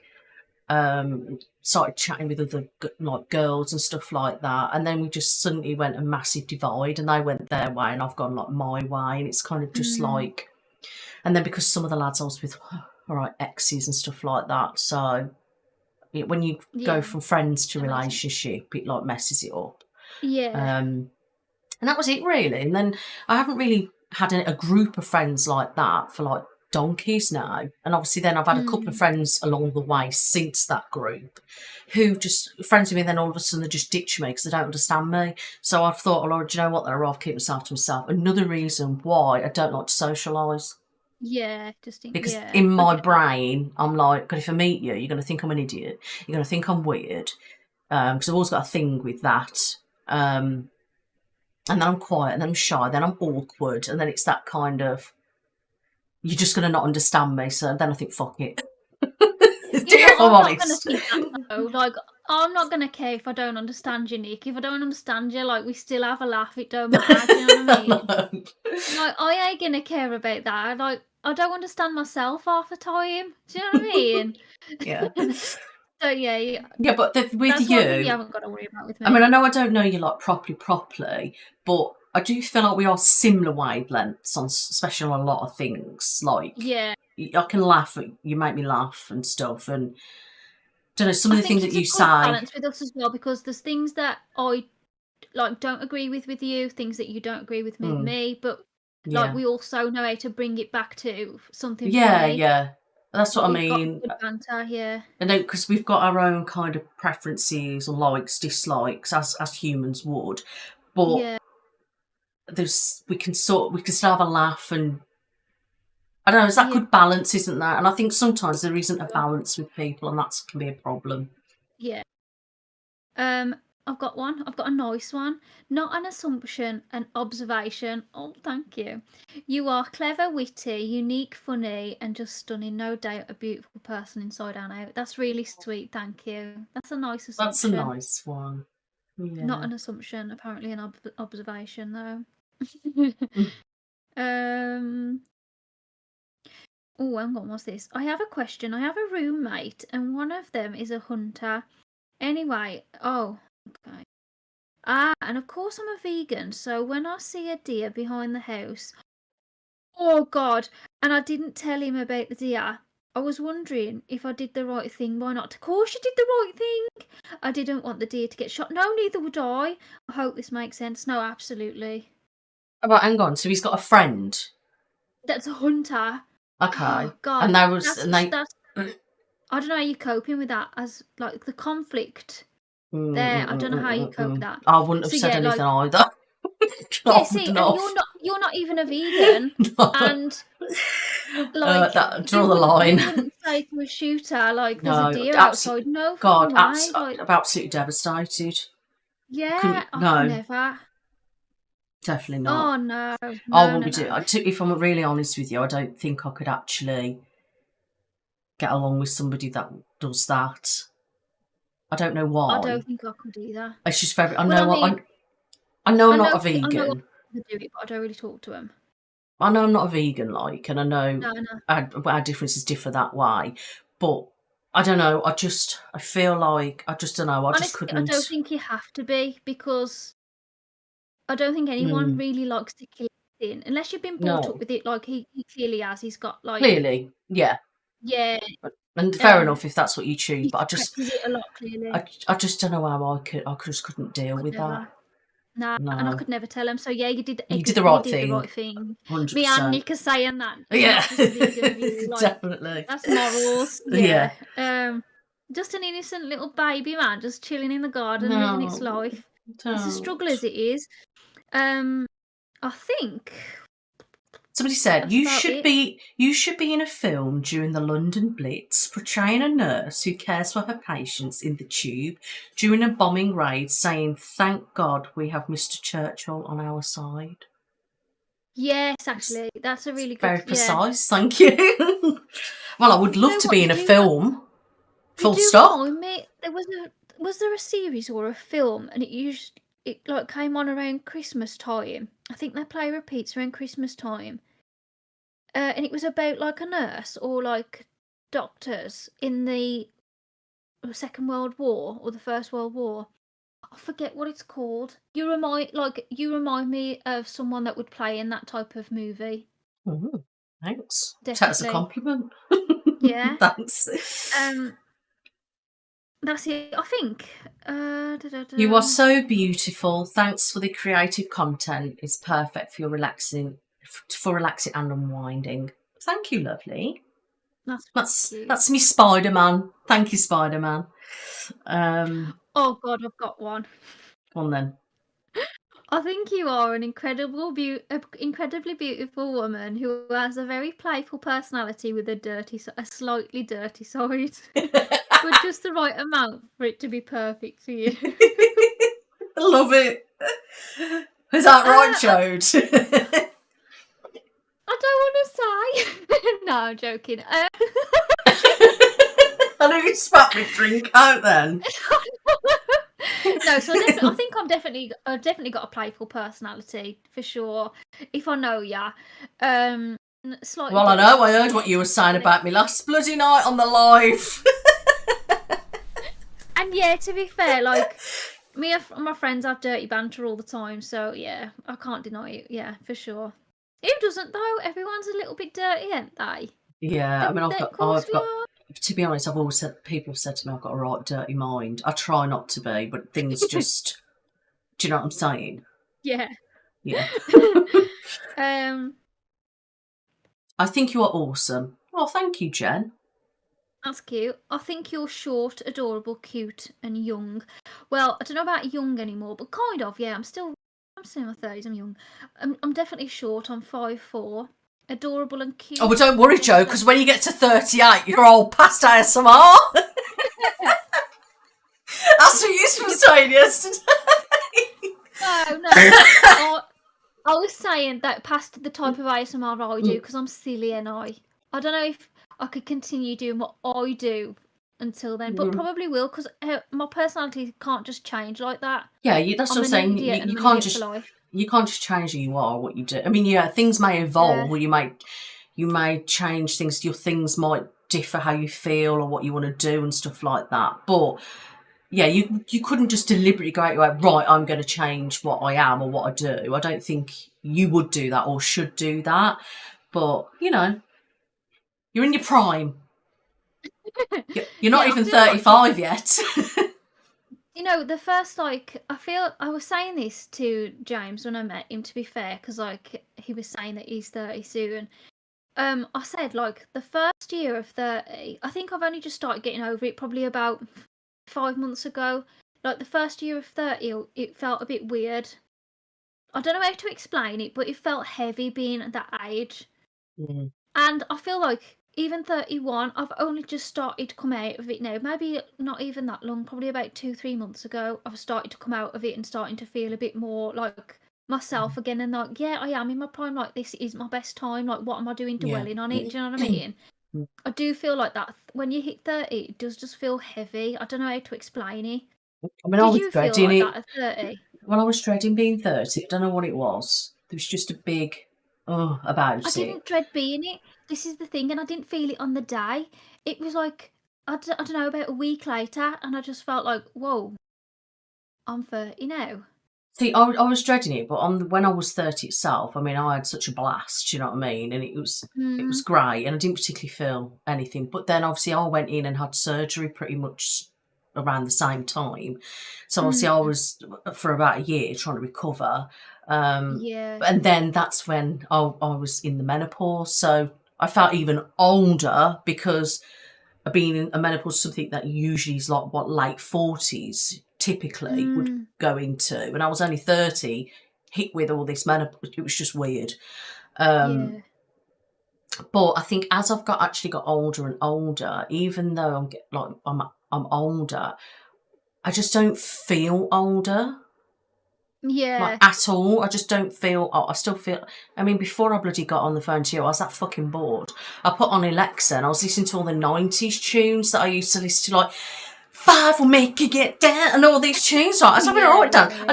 started chatting with other like girls and stuff like that, and then we just suddenly went a massive divide, and they went their way and I've gone like my way, and it's kind of just like, and then because some of the lads I was with all right exes and stuff like that, so when you go from friends to relationship, it like messes it up. And that was it really. And then I haven't really had a group of friends like that for like donkeys now. And obviously then I've had a couple of friends along the way since that group who just friends with me, and then all of a sudden they just ditch me because they don't understand me. So I've thought, oh Lord, do you know what? I'd rather keep myself to myself. Another reason why I don't like to socialise. Yeah, because in my brain, I'm like, God, if I meet you, you're going to think I'm an idiot. You're going to think I'm weird. Because I've always got a thing with that. And then I'm quiet, and then I'm shy, then I'm awkward, and then it's that kind of, you're just going to not understand me. So then I think, fuck it. I'm not going to think that though. Like, I'm not going to care if I don't understand you, Nick. If I don't understand you, like, we still have a laugh. It don't matter. Do you know what I mean? Like, I ain't going to care about that. Like, I don't understand myself half the time. Do you know what I mean? Yeah. So, yeah. Yeah, but with that's you... one thing you haven't got to worry about with me. I mean, I know I don't know you, like, properly, but I do feel like we are similar wavelengths, especially on a lot of things. Like, I can laugh at... You make me laugh and stuff, and... I don't know, some of the things that you say... I think it's a good balance with us as well, because there's things that I, like, don't agree with you, things that you don't agree with me, but... Like, we also know how to bring it back to something funny. Yeah. That's what I mean. Got good banter, yeah. And then, because we've got our own kind of preferences or likes, dislikes, as humans would. But we can still have a laugh, and I don't know, it's that good balance, isn't there? And I think sometimes there isn't a balance with people, and that can be a problem. Yeah. I've got one. I've got a nice one. Not an assumption, an observation. Oh, thank you. You are clever, witty, unique, funny, and just stunning. No doubt a beautiful person inside and out. That's really sweet. Thank you. That's a nice assumption. That's a nice one. Yeah. Not an assumption. Apparently an observation, though. Oh, hang on. What's this? I have a question. I have a roommate, and one of them is a hunter. Anyway, okay. And of course I'm a vegan, so when I see a deer behind the house, oh God, and I didn't tell him about the deer. I was wondering if I did the right thing. Why not? Of course you did the right thing. I didn't want the deer to get shot. No, neither would I. I hope this makes sense. No, absolutely. Well, hang on. So he's got a friend. That's a hunter. Okay. Oh, God. And I don't know how you're coping with that, as like the conflict. There, I don't know how you cope with that. I wouldn't have said anything either. See, and you're not even a vegan, and like draw the line. You wouldn't say to a shooter like there's a deer outside. No, God, I'm absolutely devastated. Yeah, no, never. Definitely not. Oh no, I wouldn't be doing. If I'm really honest with you, I don't think I could actually get along with somebody that does that. I don't know why. I don't think I could either. It's just very. I know I'm not a vegan. I know to do it, but I don't really talk to him. I know I'm not a vegan, like, and I know our differences differ that way, but I don't know. I feel like I just don't know. Honestly, just couldn't. I don't think you have to be, because I don't think anyone really likes to kill anything unless you've been brought up with it. Like he clearly has. He's got like yeah. And fair enough if that's what you choose, but I just it a lot, clearly. I just don't know how I just couldn't deal with that. No, and I could never tell him. So yeah, you did the right thing. 100%. Me and Nick are saying that. Yeah, like, definitely. That's morals. Yeah. Just an innocent little baby man, just chilling in the garden, living its life. It's a struggle as it is. I think. Somebody said you should be in a film during the London Blitz, portraying a nurse who cares for her patients in the tube during a bombing raid, saying, "Thank God we have Mr. Churchill on our side." Yes, actually, that's a really good. Very precise. Thank you. Well, I would love to be in a film. Full stop. Was there a series or a film, and it like came on around Christmas time? I think they play repeats around Christmas time. And it was about like a nurse or like doctors in the Second World War or the First World War. I forget what it's called. You remind me of someone that would play in that type of movie. Oh, thanks. Definitely. That's a compliment. Yeah. Thanks. That's it. I think. You are so beautiful. Thanks for the creative content. It's perfect for your relaxing and unwinding. Thank you, lovely. That's me, Spider-Man. Thank you, Spider-Man. Oh God, I've got one. Go on then. I think you are an incredibly beautiful woman who has a very playful personality with a slightly dirty side, but just the right amount for it to be perfect for you. I love it. Is that right, Jode? I don't want to say. No, I'm joking. I know you spat my drink out then. No, so I think I've definitely got a playful personality for sure. If I know ya, slightly. Well, I know. I heard what you were saying about me last bloody night on the live. And yeah, to be fair, like me and my friends have dirty banter all the time, so yeah, I can't deny it. Yeah, for sure. Who doesn't though? Everyone's a little bit dirty, aren't they? Yeah, I mean, I've got. To be honest, I've always said, people have said to me, I've got a right dirty mind. I try not to be, but things just. Do you know what I'm saying? Yeah. Yeah. I think you are awesome. Oh, thank you, Jen. That's cute. I think you're short, adorable, cute, and young. Well, I don't know about young anymore, but kind of. Yeah, I'm still in my 30s. I'm young. I'm definitely short. I'm 5'4". Adorable and cute. Oh, but don't worry, Joe, because when you get to 38, you're all past ASMR. That's what you were saying yesterday. No. I was saying that past the type of ASMR I do, because I'm silly and I don't know if I could continue doing what I do until then, but probably will, because my personality can't just change like that. Yeah, that's what I'm saying. You can't just change who you are, what you do. I mean, yeah, things may evolve, or you may change things. Your things might differ how you feel or what you want to do and stuff like that. But yeah, you couldn't just deliberately go out your way, right, I'm going to change what I am or what I do. I don't think you would do that or should do that. But, you know, you're in your prime. You're not even 35 yet. You know, the first, I was saying this to James when I met him, to be fair, because, he was saying that he's 30 soon. I said, the first year of 30, I think I've only just started getting over it probably about 5 months ago. The first year of 30, it felt a bit weird. I don't know how to explain it, but it felt heavy being at that age. Mm. And I feel like even 31, I've only just started to come out of it now. Maybe not even that long, probably about 2-3 months ago, I've started to come out of it and starting to feel a bit more like myself again. And yeah, I am in my prime. This is my best time. What am I doing dwelling on it? Do you know what I mean? I do feel like that when you hit 30, it does just feel heavy. I don't know how to explain it. I mean, I was dreading it. That at 30? Well, I was dreading being 30. I don't know what it was. There was just a big about it. I didn't dread being it. This is the thing, and I didn't feel it on the day. It was I don't know, about a week later, and I just felt like, whoa, I'm 30 now. See, I was dreading it, but when I was 30 itself, I mean, I had such a blast, you know what I mean? And it was great, and I didn't particularly feel anything. But then, obviously, I went in and had surgery pretty much around the same time. So, obviously, I was, for about a year, trying to recover. And then that's when I was in the menopause. So, I felt even older because being in a menopause is something that usually is late 40s typically would go into, and I was only 30, hit with all this menopause. It was just weird. But I think as I've actually got older and older, even though I'm older, I just don't feel older. Yeah. At all. I just don't feel. I still feel. I mean, before I bloody got on the phone to you, I was that fucking bored. I put on Alexa and I was listening to all the 90s tunes that I used to listen to, Five will make you get down, and all these tunes. I was having a right down. I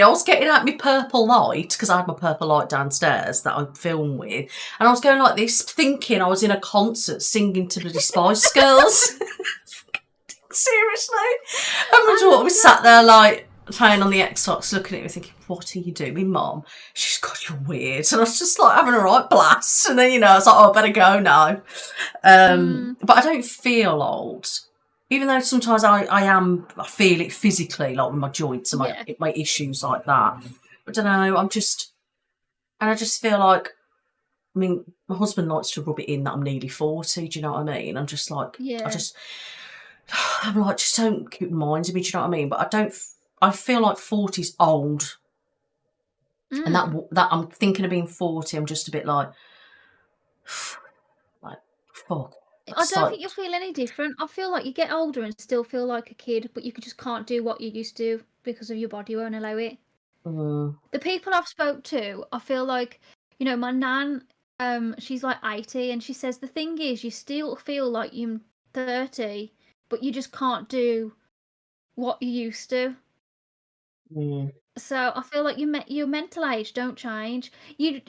was getting out my purple light, because I had my purple light downstairs that I film with, and I was going like this, thinking I was in a concert singing to bloody Spice Girls. Seriously. And my daughter was sat there like playing on the Xbox, looking at me thinking, what are you doing, Mum? She's God, you're weird. And I was just like having a right blast. And then, I was like, oh, I better go now. But I don't feel old. Even though sometimes I feel it physically, like with my joints and my issues like that. I don't know, I just feel like, I mean, my husband likes to rub it in that I'm nearly 40, do you know what I mean? I'm just like, I'm like, just don't keep reminding me, do you know what I mean? But I feel like 40's old. And that I'm thinking of being 40, I'm just a bit like fuck. I don't think you'll feel any different. I feel like you get older and still feel like a kid, but you just can't do what you used to because of your body won't allow it. The people I've spoke to, I feel like, my nan, she's like 80, and she says the thing is you still feel like you're 30, but you just can't do what you used to. So I feel like your mental age don't change. You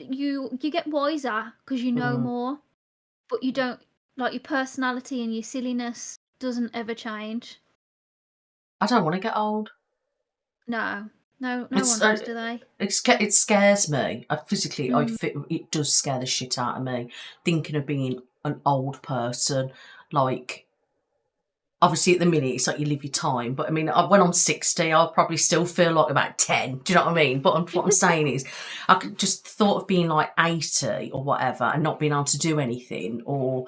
get wiser because you know more, but you don't, like, your personality and your silliness doesn't ever change. I don't want to get old. No one does, do they? It scares me. It does scare the shit out of me, thinking of being an old person. Like, obviously at the minute it's like you live your time, but I mean, when I'm 60, I'll probably still feel like about 10. Do you know what I mean? But what I'm saying is, I could just thought of being like 80 or whatever and not being able to do anything, or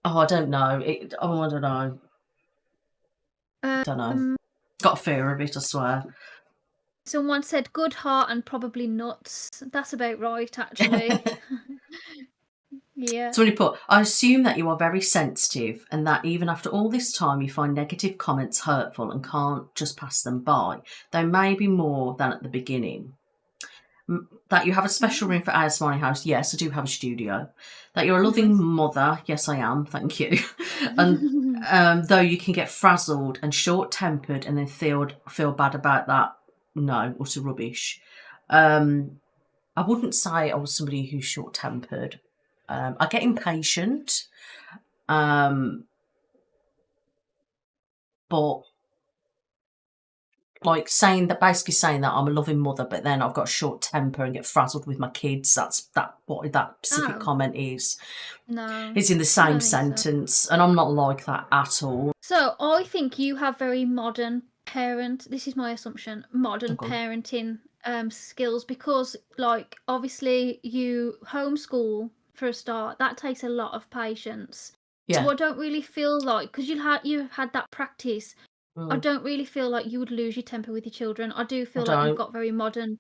I don't know. I don't know. Don't know. Got a fear of it, I swear. Someone said good heart and probably nuts. That's about right, actually. Yeah. Somebody put, I assume that you are very sensitive and that even after all this time you find negative comments hurtful and can't just pass them by. There may be more than at the beginning. That you have a special room for ASMR house. Yes, I do have a studio. That you're a loving mother. Yes, I am. Thank you. And though you can get frazzled and short-tempered and then feel bad about that, no, utter rubbish. I wouldn't say I was somebody who's short-tempered. I get impatient, but like basically saying that I'm a loving mother, but then I've got a short temper and get frazzled with my kids. That's what that specific comment is. No, it's in the same sentence, and I'm not like that at all. So I think you have very modern this is my assumption, modern parenting skills, because, like, obviously you homeschool for a start. That takes a lot of patience. Yeah. So I don't really feel like, because you've had that practice, I don't really feel like you would lose your temper with your children. I do feel like you've got very modern.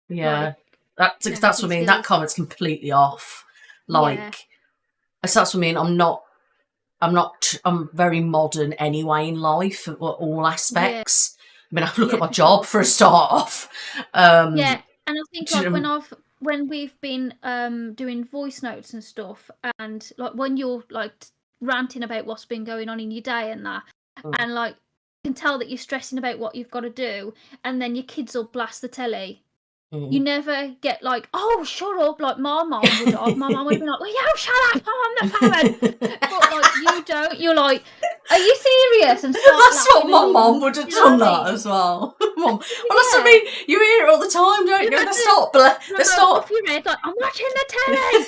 Yeah, that's what I mean. That comment's completely off. Like, that's what I mean. I'm very modern anyway in life, all aspects. I mean, I look at my job for a start off. And I think like when we've been doing voice notes and stuff, and like when you're like ranting about what's been going on in your day and that, and like you can tell that you're stressing about what you've got to do, and then your kids will blast the telly. You never get like, oh, shut up, like my mom would have. My mom would be like, well, you shut up, I'm the parent. But like you don't. You're like, are you serious? And that's what my mom would have done that as well. Mom, well, that's what I mean. You hear it all the time, don't you? They stop. They stop. Off your head, like, I'm watching the telly.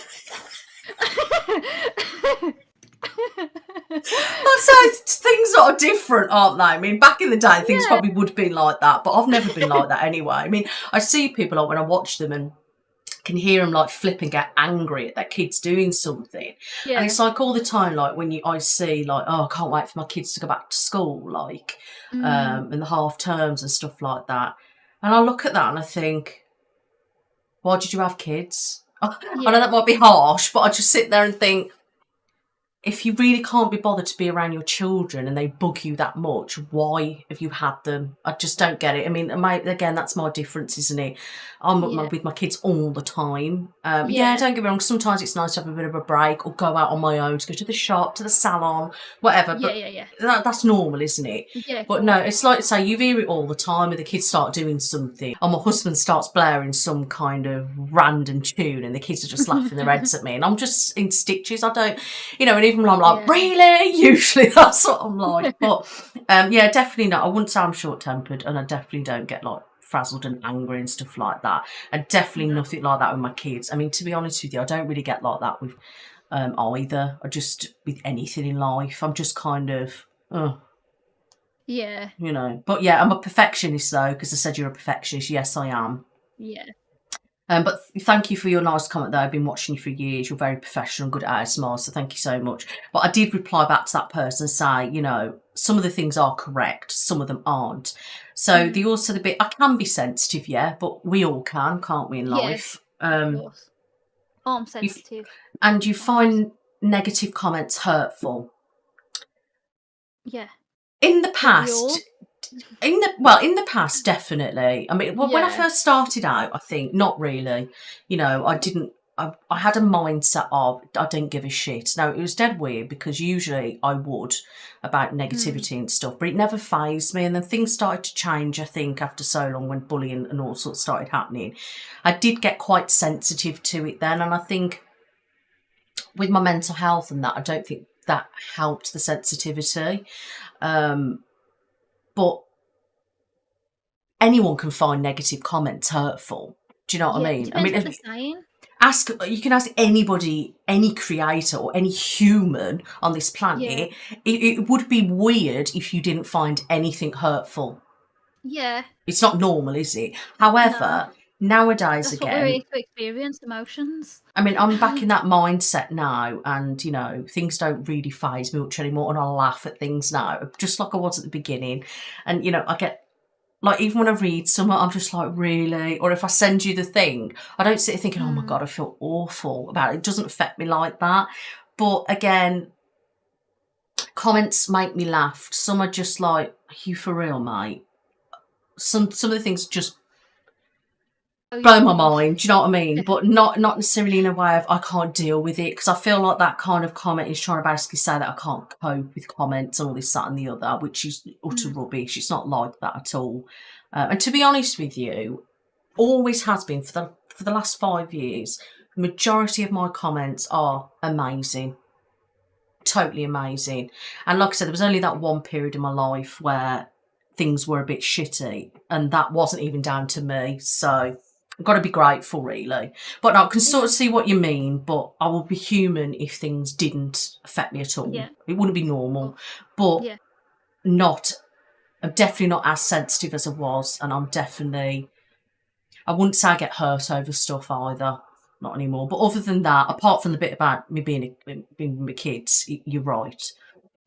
That's how things are different, aren't they? I mean, back in the day, things probably would have been like that, but I've never been like that anyway. I mean, I see people like when I watch them and can hear them like flip and get angry at their kids doing something, and it's like all the time, like when I see like, oh, I can't wait for my kids to go back to school, like in the half terms and stuff like that, and I look at that and I think, why did you have kids? I know that might be harsh, but I just sit there and think, if you really can't be bothered to be around your children and they bug you that much, why have you had them? I just don't get it. I mean, again, that's my difference, isn't it? I'm with my kids all the time. Don't get me wrong. Sometimes it's nice to have a bit of a break or go out on my own, to go to the shop, to the salon, whatever. But that's normal, isn't it? Yeah. But no, it's like, say, you hear it all the time when the kids start doing something, or my husband starts blaring some kind of random tune and the kids are just laughing their heads at me and I'm just in stitches. I don't, and even when I'm like, really? Usually that's what I'm like. But yeah, definitely not. I wouldn't say I'm short-tempered, and I definitely don't get like frazzled and angry and stuff like that. And definitely nothing like that with my kids. I mean, to be honest with you, I don't really get like that with either. I just, with anything in life, I'm just kind of, yeah, you know. But yeah, I'm a perfectionist though, because I said you're a perfectionist. Yes, I am. yeah. But thank you for your nice comment though. I've been watching you for years. You're very professional and good at ASMR, so thank you so much. But I did reply back to that person and say, you know, some of the things are correct, some of them aren't. So the also the bit, I can be sensitive, yeah, but we all can, can't we, in life? Of course. I'm sensitive. And you find negative comments hurtful. Yeah. In the past, in the past, definitely. I mean, when I first started out, I think not really. You know, I had a mindset of I didn't give a shit. Now, it was dead weird because usually I would about negativity and stuff, but it never fazed me. And then things started to change, I think, after so long when bullying and all sorts started happening. I did get quite sensitive to it then. And I think with my mental health and that, I don't think that helped the sensitivity. But anyone can find negative comments hurtful. Do you know what I mean? I mean, what they're saying. You can ask anybody, any creator or any human on this planet. It would be weird if you didn't find anything hurtful. Yeah. It's not normal, is it? However, nowadays, that's what we're here to experience, emotions. I mean, I'm back in that mindset now, and you know, things don't really faze me much anymore, and I laugh at things now, just like I was at the beginning. And you know, I get like, even when I read something, I'm just like, really? Or if I send you the thing, I don't sit thinking, oh my God, I feel awful about it. It doesn't affect me like that. But again, comments make me laugh. Some are just like, are you for real, mate? Some of the things just blow my mind, do you know what I mean? But not necessarily in a way of I can't deal with it, because I feel like that kind of comment is trying to basically say that I can't cope with comments and all this, that and the other, which is utter rubbish. It's not like that at all. And to be honest with you, always has been for the last 5 years, the majority of my comments are amazing. Totally amazing. And like I said, there was only that one period in my life where things were a bit shitty, and that wasn't even down to me. So I've got to be grateful, really. But I can sort of see what you mean, but I would be human if things didn't affect me at all. Yeah. It wouldn't be normal. But I'm definitely not as sensitive as I was, and I wouldn't say I get hurt over stuff either. Not anymore. But other than that, apart from the bit about me being with my kids, you're right.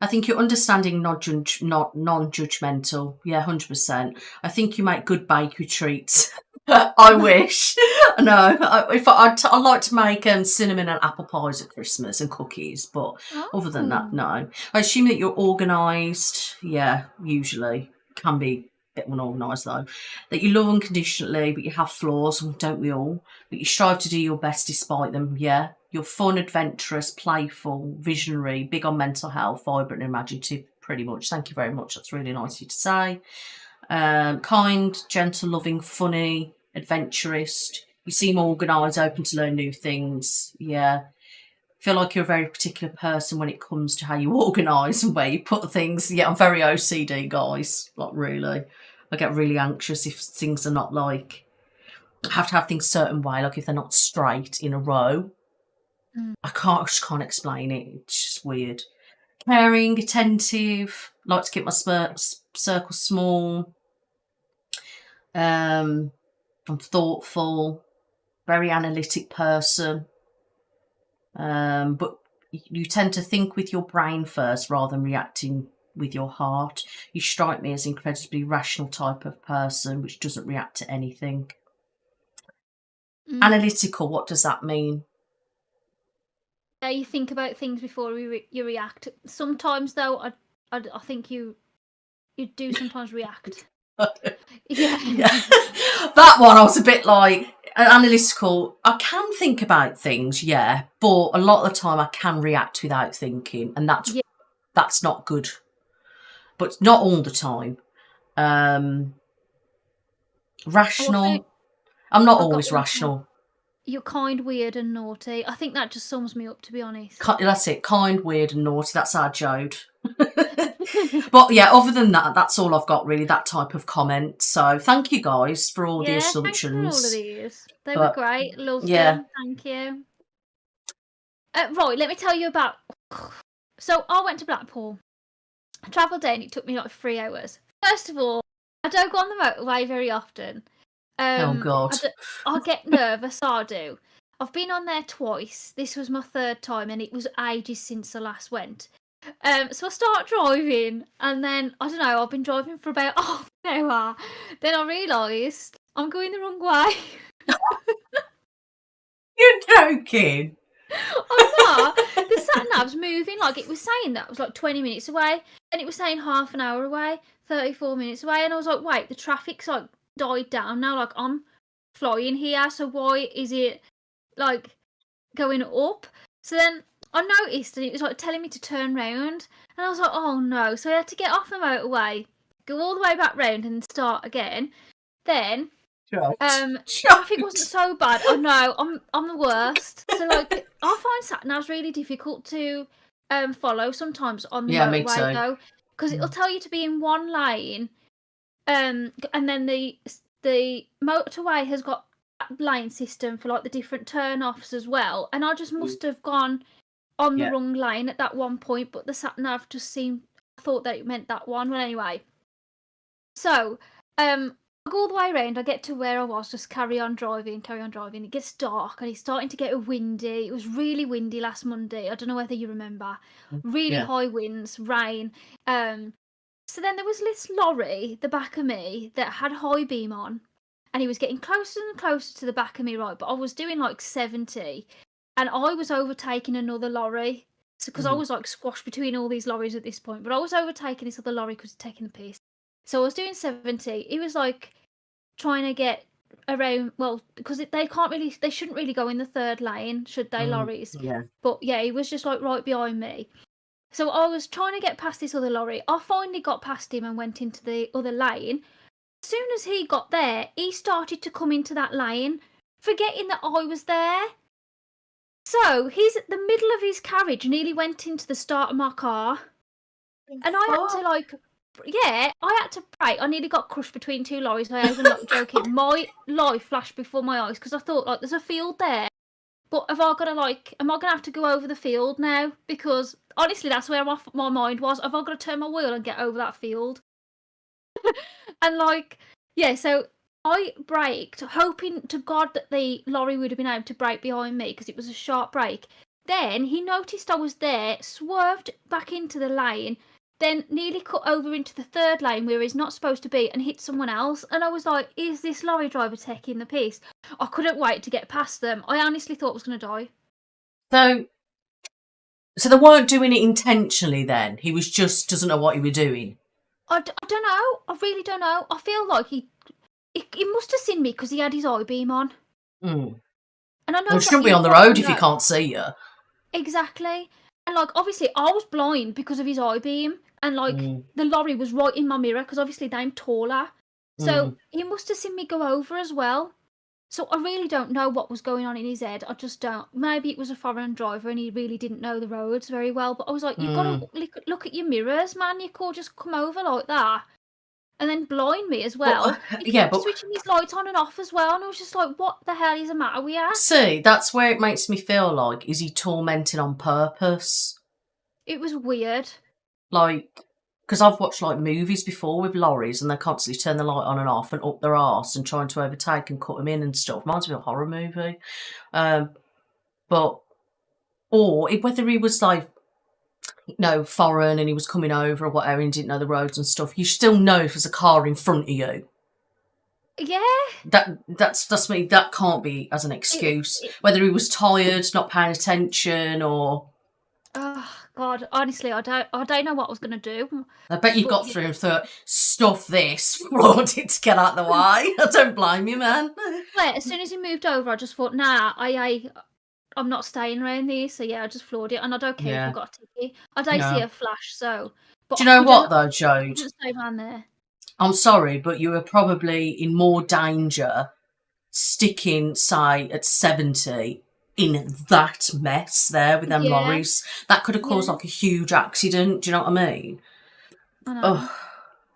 I think you're understanding, not non-judgmental. Yeah, 100%. I think you make good bakery treats. I wish. No, I like to make cinnamon and apple pies at Christmas and cookies, but other than that, no. I assume that you're organised. Yeah, usually can be a bit unorganised though. That you love unconditionally, but you have flaws, don't we all? But you strive to do your best despite them. Yeah, you're fun, adventurous, playful, visionary, big on mental health, vibrant, and imaginative. Pretty much. Thank you very much. That's really nice of you to say. Kind, gentle, loving, funny, adventurous. You seem organised, open to learn new things. Yeah. Feel like you're a very particular person when it comes to how you organise and where you put things. Yeah, I'm very OCD, guys. Like, really. I get really anxious if things are not like, I have to have things a certain way, like if they're not straight in a row. I just can't explain it. It's just weird. Caring, attentive, like to keep my circle small. I'm thoughtful, very analytic person. But you tend to think with your brain first rather than reacting with your heart. You strike me as an incredibly rational type of person which doesn't react to anything. Analytical, what does that mean? You think about things before you react. Sometimes, though, I think you do sometimes react. Yeah. That one, I was a bit like analytical. I can think about things, yeah, but a lot of the time I can react without thinking, and that's not good. But not all the time. Rational. I'm not always rational. You're kind, weird, and naughty. I think that just sums me up, to be honest. That's it. Kind, weird, and naughty. That's our Jode. But yeah, other than that, that's all I've got really. That type of comment. So thank you guys for all the assumptions. Thanks for all of these. They were great. Loved them. Thank you. Right, let me tell you about. So I went to Blackpool. I travelled in. It took me like 3 hours. First of all, I don't go on the motorway very often. Oh God! I get nervous. I do. I've been on there twice. This was my 3rd time, and it was ages since I last went. So I start driving, and then I don't know. I've been driving for about half an hour. Then I realised I'm going the wrong way. You're joking. I'm not. The sat nav's moving. Like, it was saying that it was like 20 minutes away, and it was saying half an hour away, 34 minutes away, and I was like, wait, the traffic's like died down now. Like, I'm flying here, so why is it like going up? So then I noticed, and it was like telling me to turn round, and I was like, oh no. So I had to get off the motorway, go all the way back round, and start again. Then traffic wasn't so bad. I know, I'm the worst. So like, I find sat navs really difficult to follow sometimes on the motorway though, because it'll tell you to be in one lane, and then the motorway has got a lane system for like the different turn offs as well, and I just must have gone on the wrong lane at that one point, but the sat nav just I thought that it meant that one. Well, anyway, so I go all the way around. I get to where I was, just carry on driving. It gets dark, and it's starting to get windy. It was really windy last Monday. I don't know whether you remember. Really high winds, rain. So then there was this lorry, the back of me, that had high beam on, and he was getting closer and closer to the back of me, right? But I was doing like 70, and I was overtaking another lorry. So, because I was like squashed between all these lorries at this point, but I was overtaking this other lorry because he's taking the piss. So I was doing 70. He was like trying to get around, well, because they shouldn't really go in the 3rd lane, should they, lorries? Yeah. But yeah, he was just like right behind me. So I was trying to get past this other lorry. I finally got past him and went into the other lane. As soon as he got there, he started to come into that lane, forgetting that I was there. So he's at the middle of his carriage, nearly went into the start of my car. And I had to I had to brake. I nearly got crushed between 2 lorries. I was not joking. My life flashed before my eyes because I thought, like, there's a field there. But am I going to have to go over the field now? Because honestly, that's where my mind was. Have I got to turn my wheel and get over that field? And so I braked, hoping to God that the lorry would have been able to brake behind me because it was a sharp brake. Then he noticed I was there, swerved back into the lane, then nearly cut over into the 3rd lane where he's not supposed to be and hit someone else. And I was like, is this lorry driver taking the piss? I couldn't wait to get past them. I honestly thought I was going to die. So they weren't doing it intentionally then? He was just doesn't know what he was doing? I don't know. I really don't know. I feel like he must have seen me because he had his eye beam on. And I know you shouldn't be on the road if he can't see you. Exactly. And like, obviously I was blind because of his eye beam, and like the lorry was right in my mirror because obviously I'm taller. So he must have seen me go over as well. So I really don't know what was going on in his head. I just don't. Maybe it was a foreign driver and he really didn't know the roads very well. But I was like, you've got to look at your mirrors, man. You can't just come over like that and then blind me as well. But switching his lights on and off as well. And I was just like, what the hell is the matter with you? See, that's where it makes me feel like, is he tormenting on purpose? It was weird. Like, because I've watched like movies before with lorries and they constantly turn the light on and off and up their arse and trying to overtake and cut them in and stuff. Reminds me of a horror movie. Or whether he was like, foreign and he was coming over or whatever and didn't know the roads and stuff, you still know if there's a car in front of you. Yeah. That's me. That can't be as an excuse. Whether he was tired, not paying attention, or. Oh God! Honestly, I don't know what I was going to do. I bet you got through and thought, "Stuff this," floored it to get out of the way. I don't blame you, man. As soon as he moved over, I just thought, nah, I'm not staying around here. So yeah, I just floored it, and I don't care if I've got a ticket. I don't see a flash, so. But do you know what though, Jode? Just stay around there. I'm sorry, but you were probably in more danger sticking, say, at 70 in that mess there with them lorries. That could have caused like a huge accident. Do you know what I mean? I know.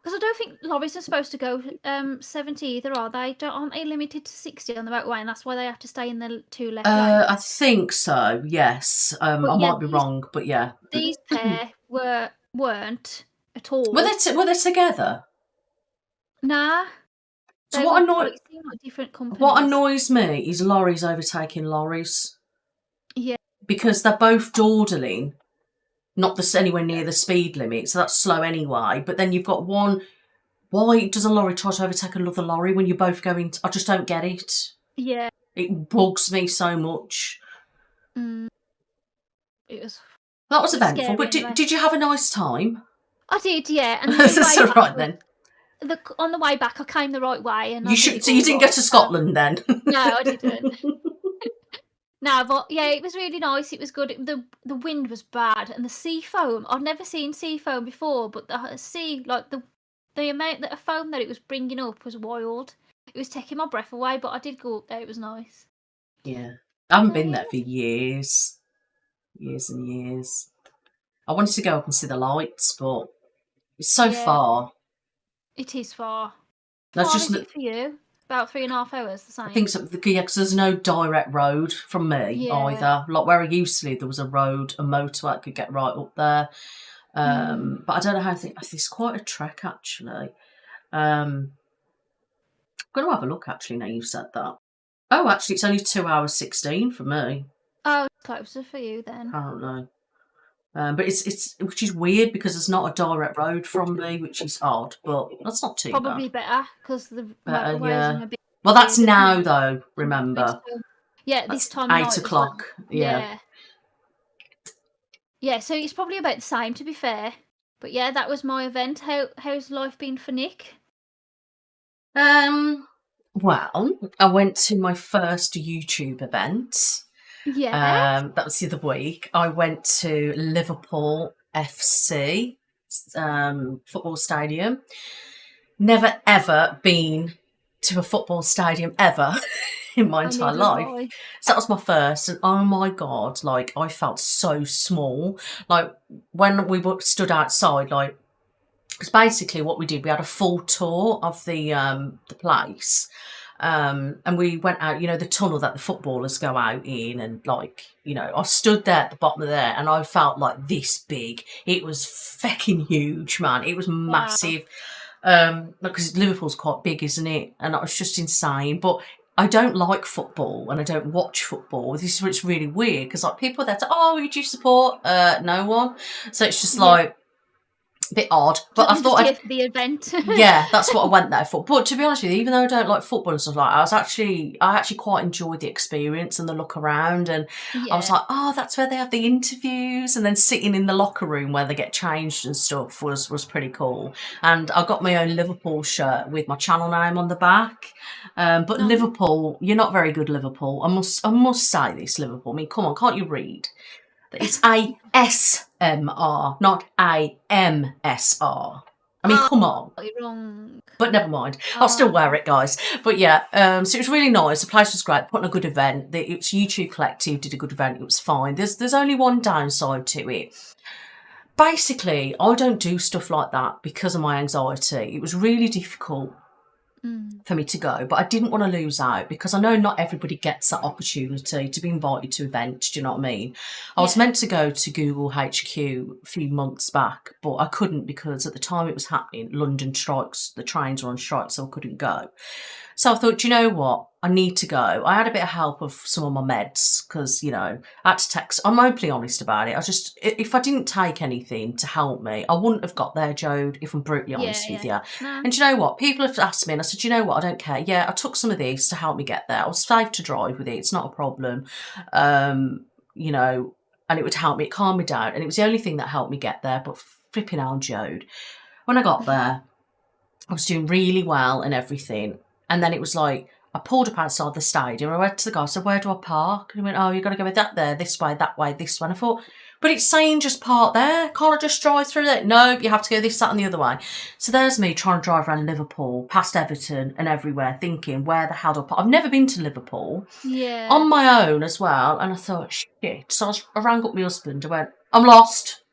Because I don't think lorries are supposed to go 70 either, are they? Aren't they limited to 60 on the motorway, and that's why they have to stay in the 2 left lanes? I think so, yes. I might be wrong, but yeah. These pair weren't at all. Were they together? Nah. So seem like different companies. What annoys me is lorries overtaking lorries. Yeah. Because they're both dawdling, not anywhere near the speed limit, so that's slow anyway. But then you've got one. Why does a lorry try to overtake another lorry when you're both going? I just don't get it. Yeah. It bugs me so much. It was. That was eventful. But did you have a nice time? I did, yeah. And that's all right then. On the way back, I came the right way, and so you didn't go to Scotland then? No, I didn't. No, but yeah, it was really nice. It was good. The wind was bad, and the sea foam. I've never seen sea foam before, but the sea, like the amount of foam that it was bringing up was wild. It was taking my breath away, but I did go up there. It was nice. Yeah, I haven't been there for years and years. I wanted to go up and see the lights, but it's so far. It is far. That's just it for you. About 3.5 hours, the same. I think so, because there's no direct road from me either. Like where I used to live, there was a road, a motorway that could get right up there. But I don't know how to think. It's quite a trek, actually. I'm going to have a look, actually, now you've said that. Oh, actually, it's only 2 hours 16 for me. Oh, it's closer for you then. I don't know. But it's which is weird because there's not a direct road from me, which is odd, but that's not too probably bad. Better because the motorways are a bit. Well, that's now though. Remember. Yeah, this time 8 o'clock. Yeah. Yeah, so it's probably about the same, to be fair. But yeah, that was my event. How's life been for Nic? Well, I went to my first YouTube event. Yeah. That was the other week. I went to Liverpool FC football stadium. Never ever been to a football stadium ever in my entire life. So that was my first, and oh my god, like I felt so small. Like when we stood outside, like because basically what we did, we had a full tour of the place. And we went out, the tunnel that the footballers go out in, and I stood there at the bottom of there, and I felt like this big. It was fucking huge, man. It was massive. Because Liverpool's quite big, isn't it? And it was just insane. But I don't like football, and I don't watch football. This is what's really weird, because people are there to, who do you support? No one. So it's just like a bit odd, but I thought for the event. Yeah, that's what I went there for. But to be honest with you, even though I don't like football and stuff like that, I actually quite enjoyed the experience and the look around, and I was like, that's where they have the interviews, and then sitting in the locker room where they get changed and stuff was pretty cool. And I got my own Liverpool shirt with my channel name on the back. But Liverpool, you're not very good, Liverpool. I must say this, Liverpool. I mean, come on, can't you read? It's ASMR, not AMSR. I mean, come on. Wrong. But never mind. I'll still wear it, guys. But yeah, so it was really nice. The place was great. Put on a good event. It's YouTube Collective did a good event. It was fine. There's only one downside to it. Basically, I don't do stuff like that because of my anxiety. It was really difficult for me to go, but I didn't want to lose out because I know not everybody gets that opportunity to be invited to events. Do you know what I mean? I was meant to go to Google HQ a few months back, but I couldn't because at the time it was happening, London strikes, the trains were on strike, so I couldn't go. So I thought, do you know what? I need to go. I had a bit of help of some of my meds because, I had to text. I'm openly honest about it. If I didn't take anything to help me, I wouldn't have got there, Jode, if I'm brutally honest with you. No. And do you know what? People have asked me, and I said, do you know what? I don't care. Yeah, I took some of this to help me get there. I was safe to drive with it. It's not a problem. And it would help me. It calmed me down. And it was the only thing that helped me get there. But flipping hell, Jode. When I got there, I was doing really well and everything. And then it was like, I pulled up outside the stadium. I went to the guy, I said, where do I park? And he went, you've got to go with that there, this way, that way, this way. And I thought, But it's saying just park there. Can't I just drive through it? No, you have to go this, that and the other way. So there's me trying to drive around Liverpool, past Everton and everywhere, thinking, where the hell do I park? I've never been to Liverpool. Yeah. On my own as well. And I thought, shit. So I rang up my husband. I went, I'm lost.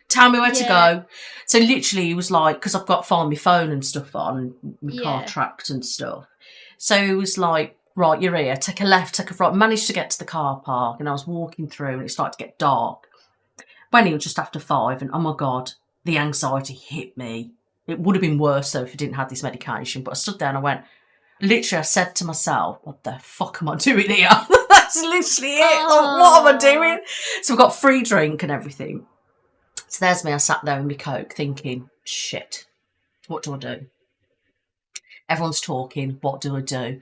Tell me where to go. So literally he was like, because I've got to find my phone and stuff on, my car tracked and stuff. So he was like, right, you're here. Take a left, take a right. Managed to get to the car park and I was walking through and it started to get dark. When it was just after 5 and oh my God, the anxiety hit me. It would have been worse though if I didn't have this medication. But I stood there and I went, literally I said to myself, what the fuck am I doing here? That's literally it. Like, what am I doing? So I've got free drink and everything. So there's me, I sat there with my Coke thinking, shit, what do I do? Everyone's talking, what do I do? And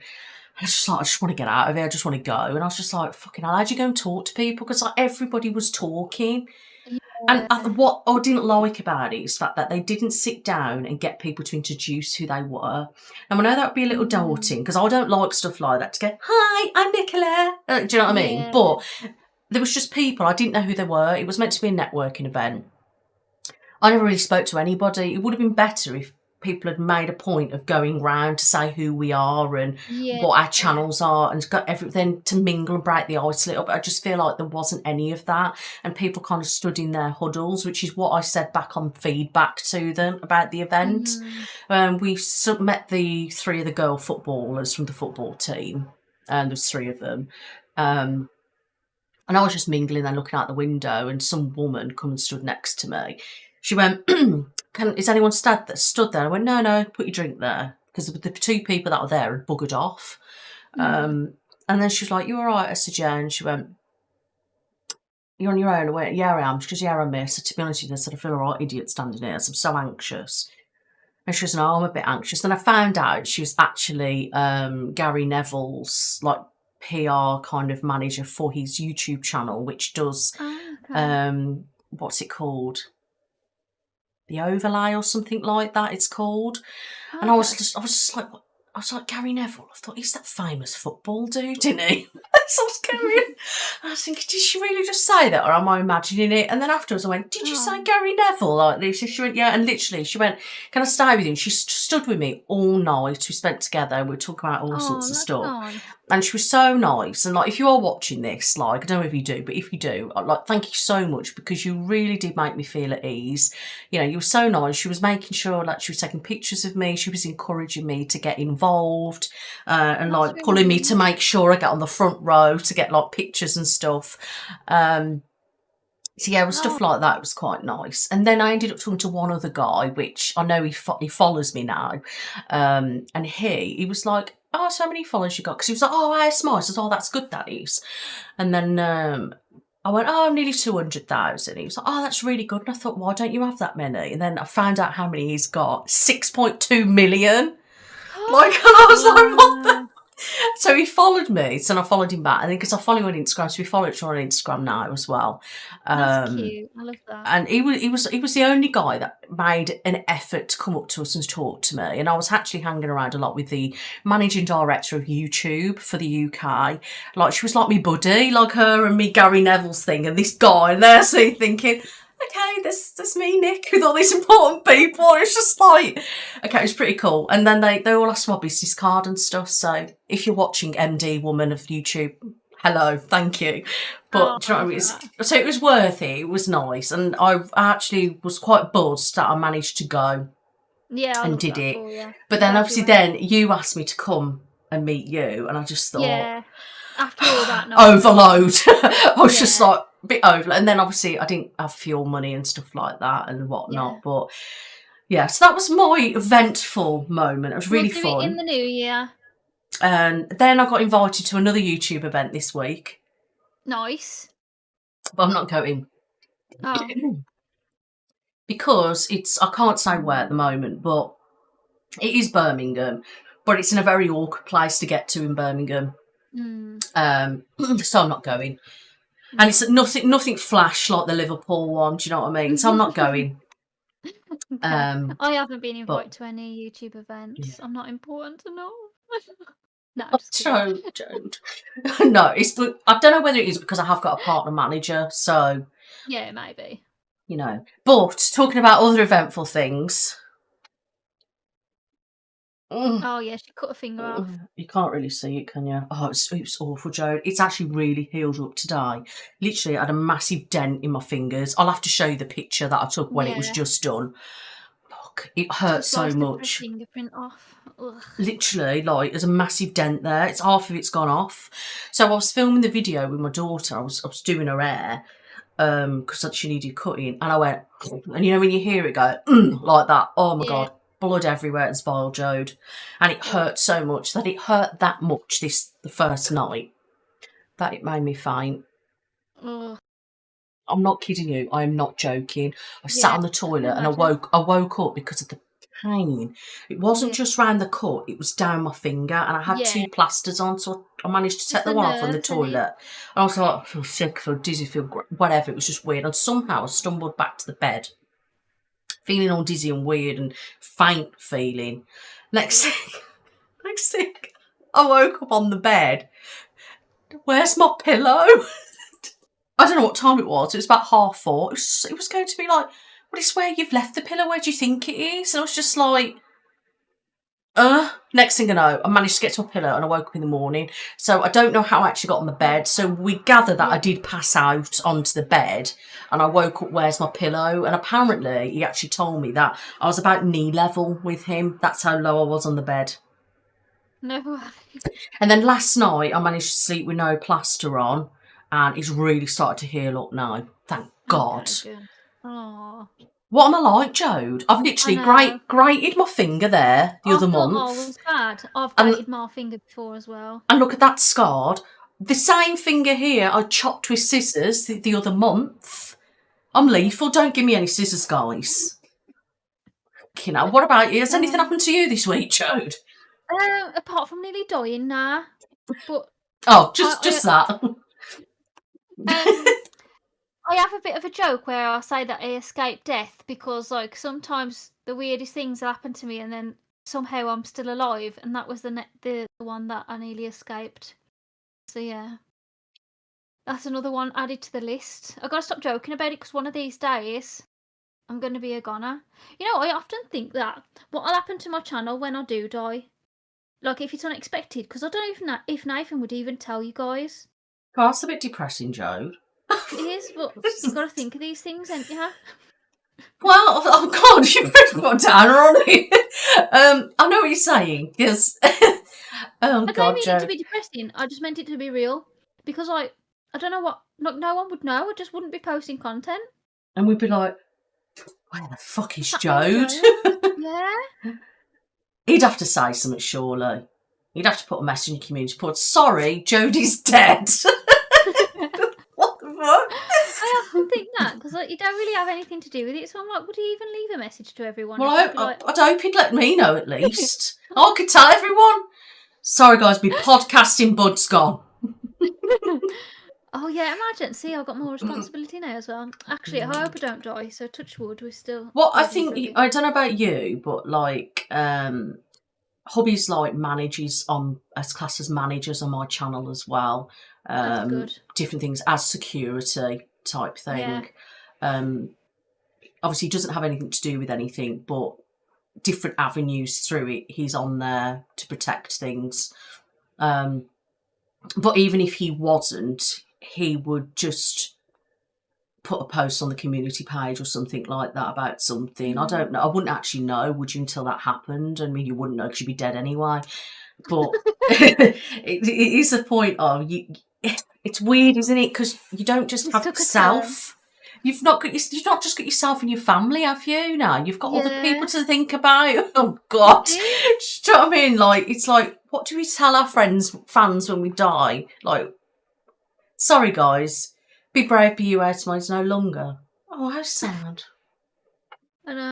I was just like, I just want to get out of here, I just want to go. And I was just like, fucking hell, how'd you go and talk to people? Because like everybody was talking. And what I didn't like about it is the fact that they didn't sit down and get people to introduce who they were. And I know that would be a little daunting because I don't like stuff like that to go, hi, I'm Nicola. Do you know what I mean? But there was just people, I didn't know who they were. It was meant to be a networking event. I never really spoke to anybody. It would have been better if people had made a point of going round to say who we are and what our channels are and got everything to mingle and break the ice a little bit. I just feel like there wasn't any of that and people kind of stood in their huddles, which is what I said back on feedback to them about the event. We met the 3 of the girl footballers from the football team and there's 3 of them. And I was just mingling and looking out the window and some woman come and stood next to me. She went, is anyone stood there? I went, no, put your drink there. Because the 2 people that were there had buggered off. And then she was like, you all right? I said, yeah. And she went, you're on your own? I went, yeah, I am. She goes, yeah, I'm here. So to be honest with you, I said, I feel all right, idiot, standing here. So I'm so anxious. And she goes, no, I'm a bit anxious. Then I found out she was actually Gary Neville's, like, PR kind of manager for his YouTube channel, which does, what's it called? The Overlay or something like that it's called. And I was just like, I was like, Gary Neville. I thought, he's that famous football dude, isn't he? So I was carrying. I was thinking, did she really just say that, or am I imagining it? And then afterwards, I went, did you say Gary Neville like this? And she went, yeah. And literally, she went, can I stay with you? And she stood with me all night. We spent together. We were talking about all sorts of stuff. Nice. And she was so nice. And like, if you are watching this, like, I don't know if you do, but if you do, like, thank you so much because you really did make me feel at ease. You know, you were so nice. She was making sure, like, she was taking pictures of me. She was encouraging me to get involved and like really pulling me to make sure I get on the front row to get like pictures and stuff. So yeah, it was stuff like that. It was quite nice. And then I ended up talking to one other guy, which I know he follows me now. And he was like, oh, so many followers you got? Because he was like, oh, I smile. I said, oh, that's good, that is. And then I went, oh, nearly 200,000. He was like, oh, that's really good. And I thought, why don't you have that many? And then I found out how many he's got. 6.2 million. Like, and I was like, what the? So he followed me, so I followed him back. I think because I follow him on Instagram, so we follow each other on Instagram now as well. That's cute. I love that. And he was the only guy that made an effort to come up to us and talk to me. And I was actually hanging around a lot with the managing director of YouTube for the UK. Like, she was like me buddy, like her and me Gary Neville's thing, and this guy, and they're so thinking, okay, there's me, Nick, with all these important people. It's just like, okay, it was pretty cool. And then they all asked my business card and stuff. So if you're watching MD Woman of YouTube, hello, thank you. But do you know what I mean? So it was worth it. It was nice. And I actually was quite buzzed that I managed to go and did it. Cool, yeah. But then obviously then you asked me to come and meet you. And I just thought, yeah, after all that, overload. I was just like, a bit over, and then obviously I didn't have fuel money and stuff like that and whatnot. But yeah, so that was my eventful moment. It was really fun. In the new year. And then I got invited to another YouTube event this week. Nice. But I'm not going. Because I can't say where at the moment, but it is Birmingham. But it's in a very awkward place to get to in Birmingham. So I'm not going. And it's nothing flash like the Liverpool one, do you know what I mean? So I'm not going. Okay. I haven't been invited to any YouTube events. Yeah. I'm not important enough. No, don't. No, I don't know whether it is because I have got a partner manager, so Yeah, maybe. You know. But talking about other eventful things. Oh yeah, she cut her finger off. You can't really see it, can you? Oh, it was awful, Joe. It's actually really healed up today. Literally, I had a massive dent in my fingers. I'll have to show you the picture that I took when it was just done. Look, it hurt so much. Her fingerprint off. Ugh. Literally, like, there's a massive dent there. It's half of it's gone off. So I was filming the video with my daughter. I was doing her hair because she needed cutting, and I went, and you know when you hear it go like that. Oh my god. Blood everywhere, it's vile, Jode. And it hurt so much that it hurt that much the first night that it made me faint. I'm not kidding you. I am not joking. I sat on the toilet and I woke up because of the pain. It wasn't just round the cut, it was down my finger, and I had 2 plasters on, so I managed to take the one off on the toilet. And I was like, I feel sick, I feel dizzy, whatever. It was just weird. And somehow I stumbled back to the bed, feeling all dizzy and weird and faint feeling. Next thing, I woke up on the bed. Where's my pillow? I don't know what time it was. It was about 4:30. It was going to be like, well, it's where you've left the pillow. Where do you think it is? And I was just like, Next thing I know, I managed to get to a pillow and I woke up in the morning. So I don't know how I actually got on the bed. So we gather that I did pass out onto the bed and I woke up, where's my pillow? And apparently he actually told me that I was about knee level with him. That's how low I was on the bed. No. And then last night I managed to sleep with no plaster on and it's really started to heal up now. Thank God. Oh. What am I like, Jode? I've literally grated my finger there the other month. Oh, it was bad. I've grated my finger before as well. And look at that scarred. The same finger here I chopped with scissors the other month. I'm lethal. Don't give me any scissors, guys. You know, what about you? Has anything happened to you this week, Jode? Apart from nearly dying now. But just that. I have a bit of a joke where I say that I escaped death because, like, sometimes the weirdest things happen to me and then somehow I'm still alive, and that was the one that I nearly escaped. So, yeah. That's another one added to the list. I've got to stop joking about it because one of these days I'm going to be a goner. You know, I often think that what will happen to my channel when I do die? Like, if it's unexpected, because I don't know if Nathan would even tell you guys. Oh, that's a bit depressing, Jode. It is, but you've got to think of these things, haven't you? Well, oh God, you've really got downer on it. I know what you're saying, because I don't mean it to be depressing. I just meant it to be real, because I don't know what. No one would know. I just wouldn't be posting content. And we'd be like, where the fuck is Jode? Yeah. He'd have to say something, surely. He'd have to put a message in the community board. Sorry, Jodie's dead. What the fuck? I often think that because you don't really have anything to do with it. So I'm like, would he even leave a message to everyone? Well, I'd hope he'd let me know at least. I could tell everyone. Sorry, guys, my podcasting bud's gone. Oh yeah, imagine. See, I've got more responsibility now as well. Actually, I hope I don't die. So touch wood, we're still. Well, I think I don't know about you, but like, hubby's like manages as class as managers on my channel as well. That's good. Different things as security type thing. Yeah. Obviously, he doesn't have anything to do with anything, but different avenues through it. He's on there to protect things. But even if he wasn't, he would just put a post on the community page or something like that about something. I don't know. I wouldn't actually know, would you, until that happened? I mean, you wouldn't know because you'd be dead anyway. But it is the point of it's weird, isn't it? Because you don't just have self. You've not just got yourself and your family, have you? Now you've got other people to think about. Oh God, do you know what I mean? Like, it's like, what do we tell our fans when we die? Like, sorry guys, be brave, be you, is no longer. Oh, how sad. I know.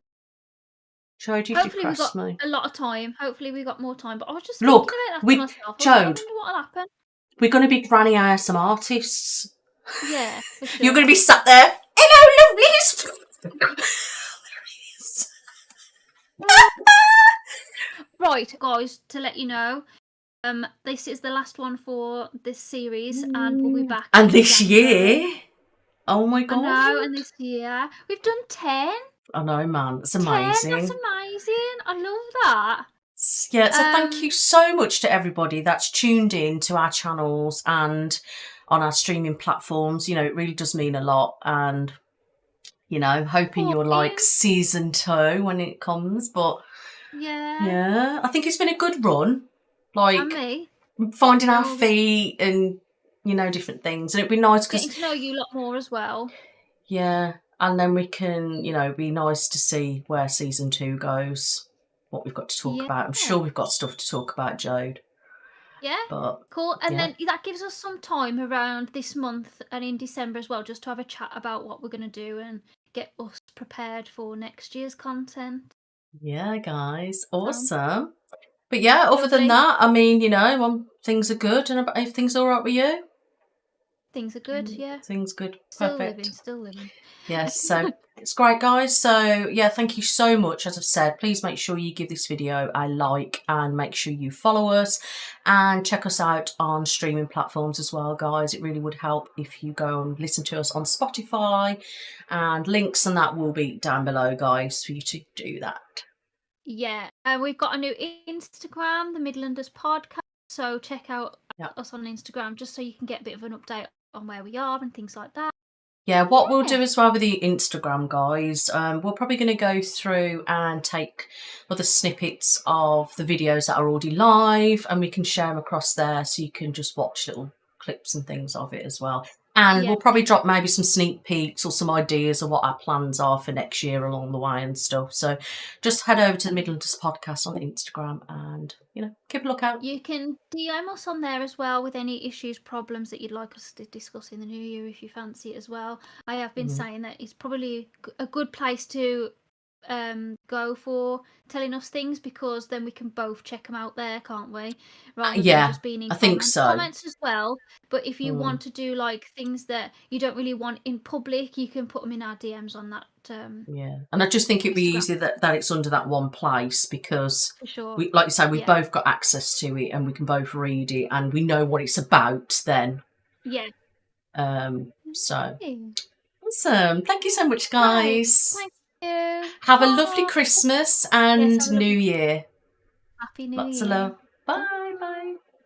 Jode, you depressed me. A lot of time. Hopefully we got more time. But I was just thinking about that to myself. Jode, I wonder what'll happen. We're going to be granny ASM artists. Yeah, for sure. You're going to be sat there. Hello, lovelies. Right, guys, to let you know, this is the last one for this series, and we'll be back. And this year. Oh my I god. know, and this year we've done 10. I know, man. It's 10, that's amazing. amazing. I love that. Yeah, so thank you so much to everybody that's tuned in to our channels and on our streaming platforms. You know, it really does mean a lot. And, you know, hoping you'll like season 2 when it comes. But yeah, I think it's been a good run. Like finding our feet and, you know, different things. And it'd be nice because getting to know you a lot more as well. Yeah, and then we can, you know, it'd be nice to see where season 2 goes, what we've got to talk about. I'm sure we've got stuff to talk about, Jode. Yeah, but cool. And then that gives us some time around this month and in December as well, just to have a chat about what we're going to do and get us prepared for next year's content. Yeah, guys, awesome. But yeah, other than that, I mean, you know, things are good. And if things are all right with you? Things are good, yeah. Things good. Still Perfect. Still living. Yes, so it's great, guys. So yeah, thank you so much. As I've said, please make sure you give this video a like and make sure you follow us and check us out on streaming platforms as well, guys. It really would help if you go and listen to us on Spotify, and links and that will be down below, guys, for you to do that. Yeah, we've got a new Instagram, the Midlanders Podcast. So check out us on Instagram just so you can get a bit of an update on where we are and things like that. Yeah, what we'll do as well with the Instagram, guys, we're probably going to go through and take other snippets of the videos that are already live, and we can share them across there so you can just watch little clips and things of it as well. And we'll probably drop maybe some sneak peeks or some ideas of what our plans are for next year along the way and stuff. So just head over to the Midlanders Podcast on Instagram and, you know, keep a lookout. You can DM us on there as well with any issues, problems that you'd like us to discuss in the new year if you fancy it as well. I have been saying that it's probably a good place to go for telling us things, because then we can both check them out there, can't we? Rather than just being in comments as well. But if you want to do like things that you don't really want in public, you can put them in our DMs on that. Yeah, and I just think it'd be easy that it's under that one place, because we, like you say, we've both got access to it and we can both read it and we know what it's about then. Yeah. So awesome. Thank you so much, guys. Thank you. Have a lovely Christmas and New Year. Happy New Year. Lots of love. Bye.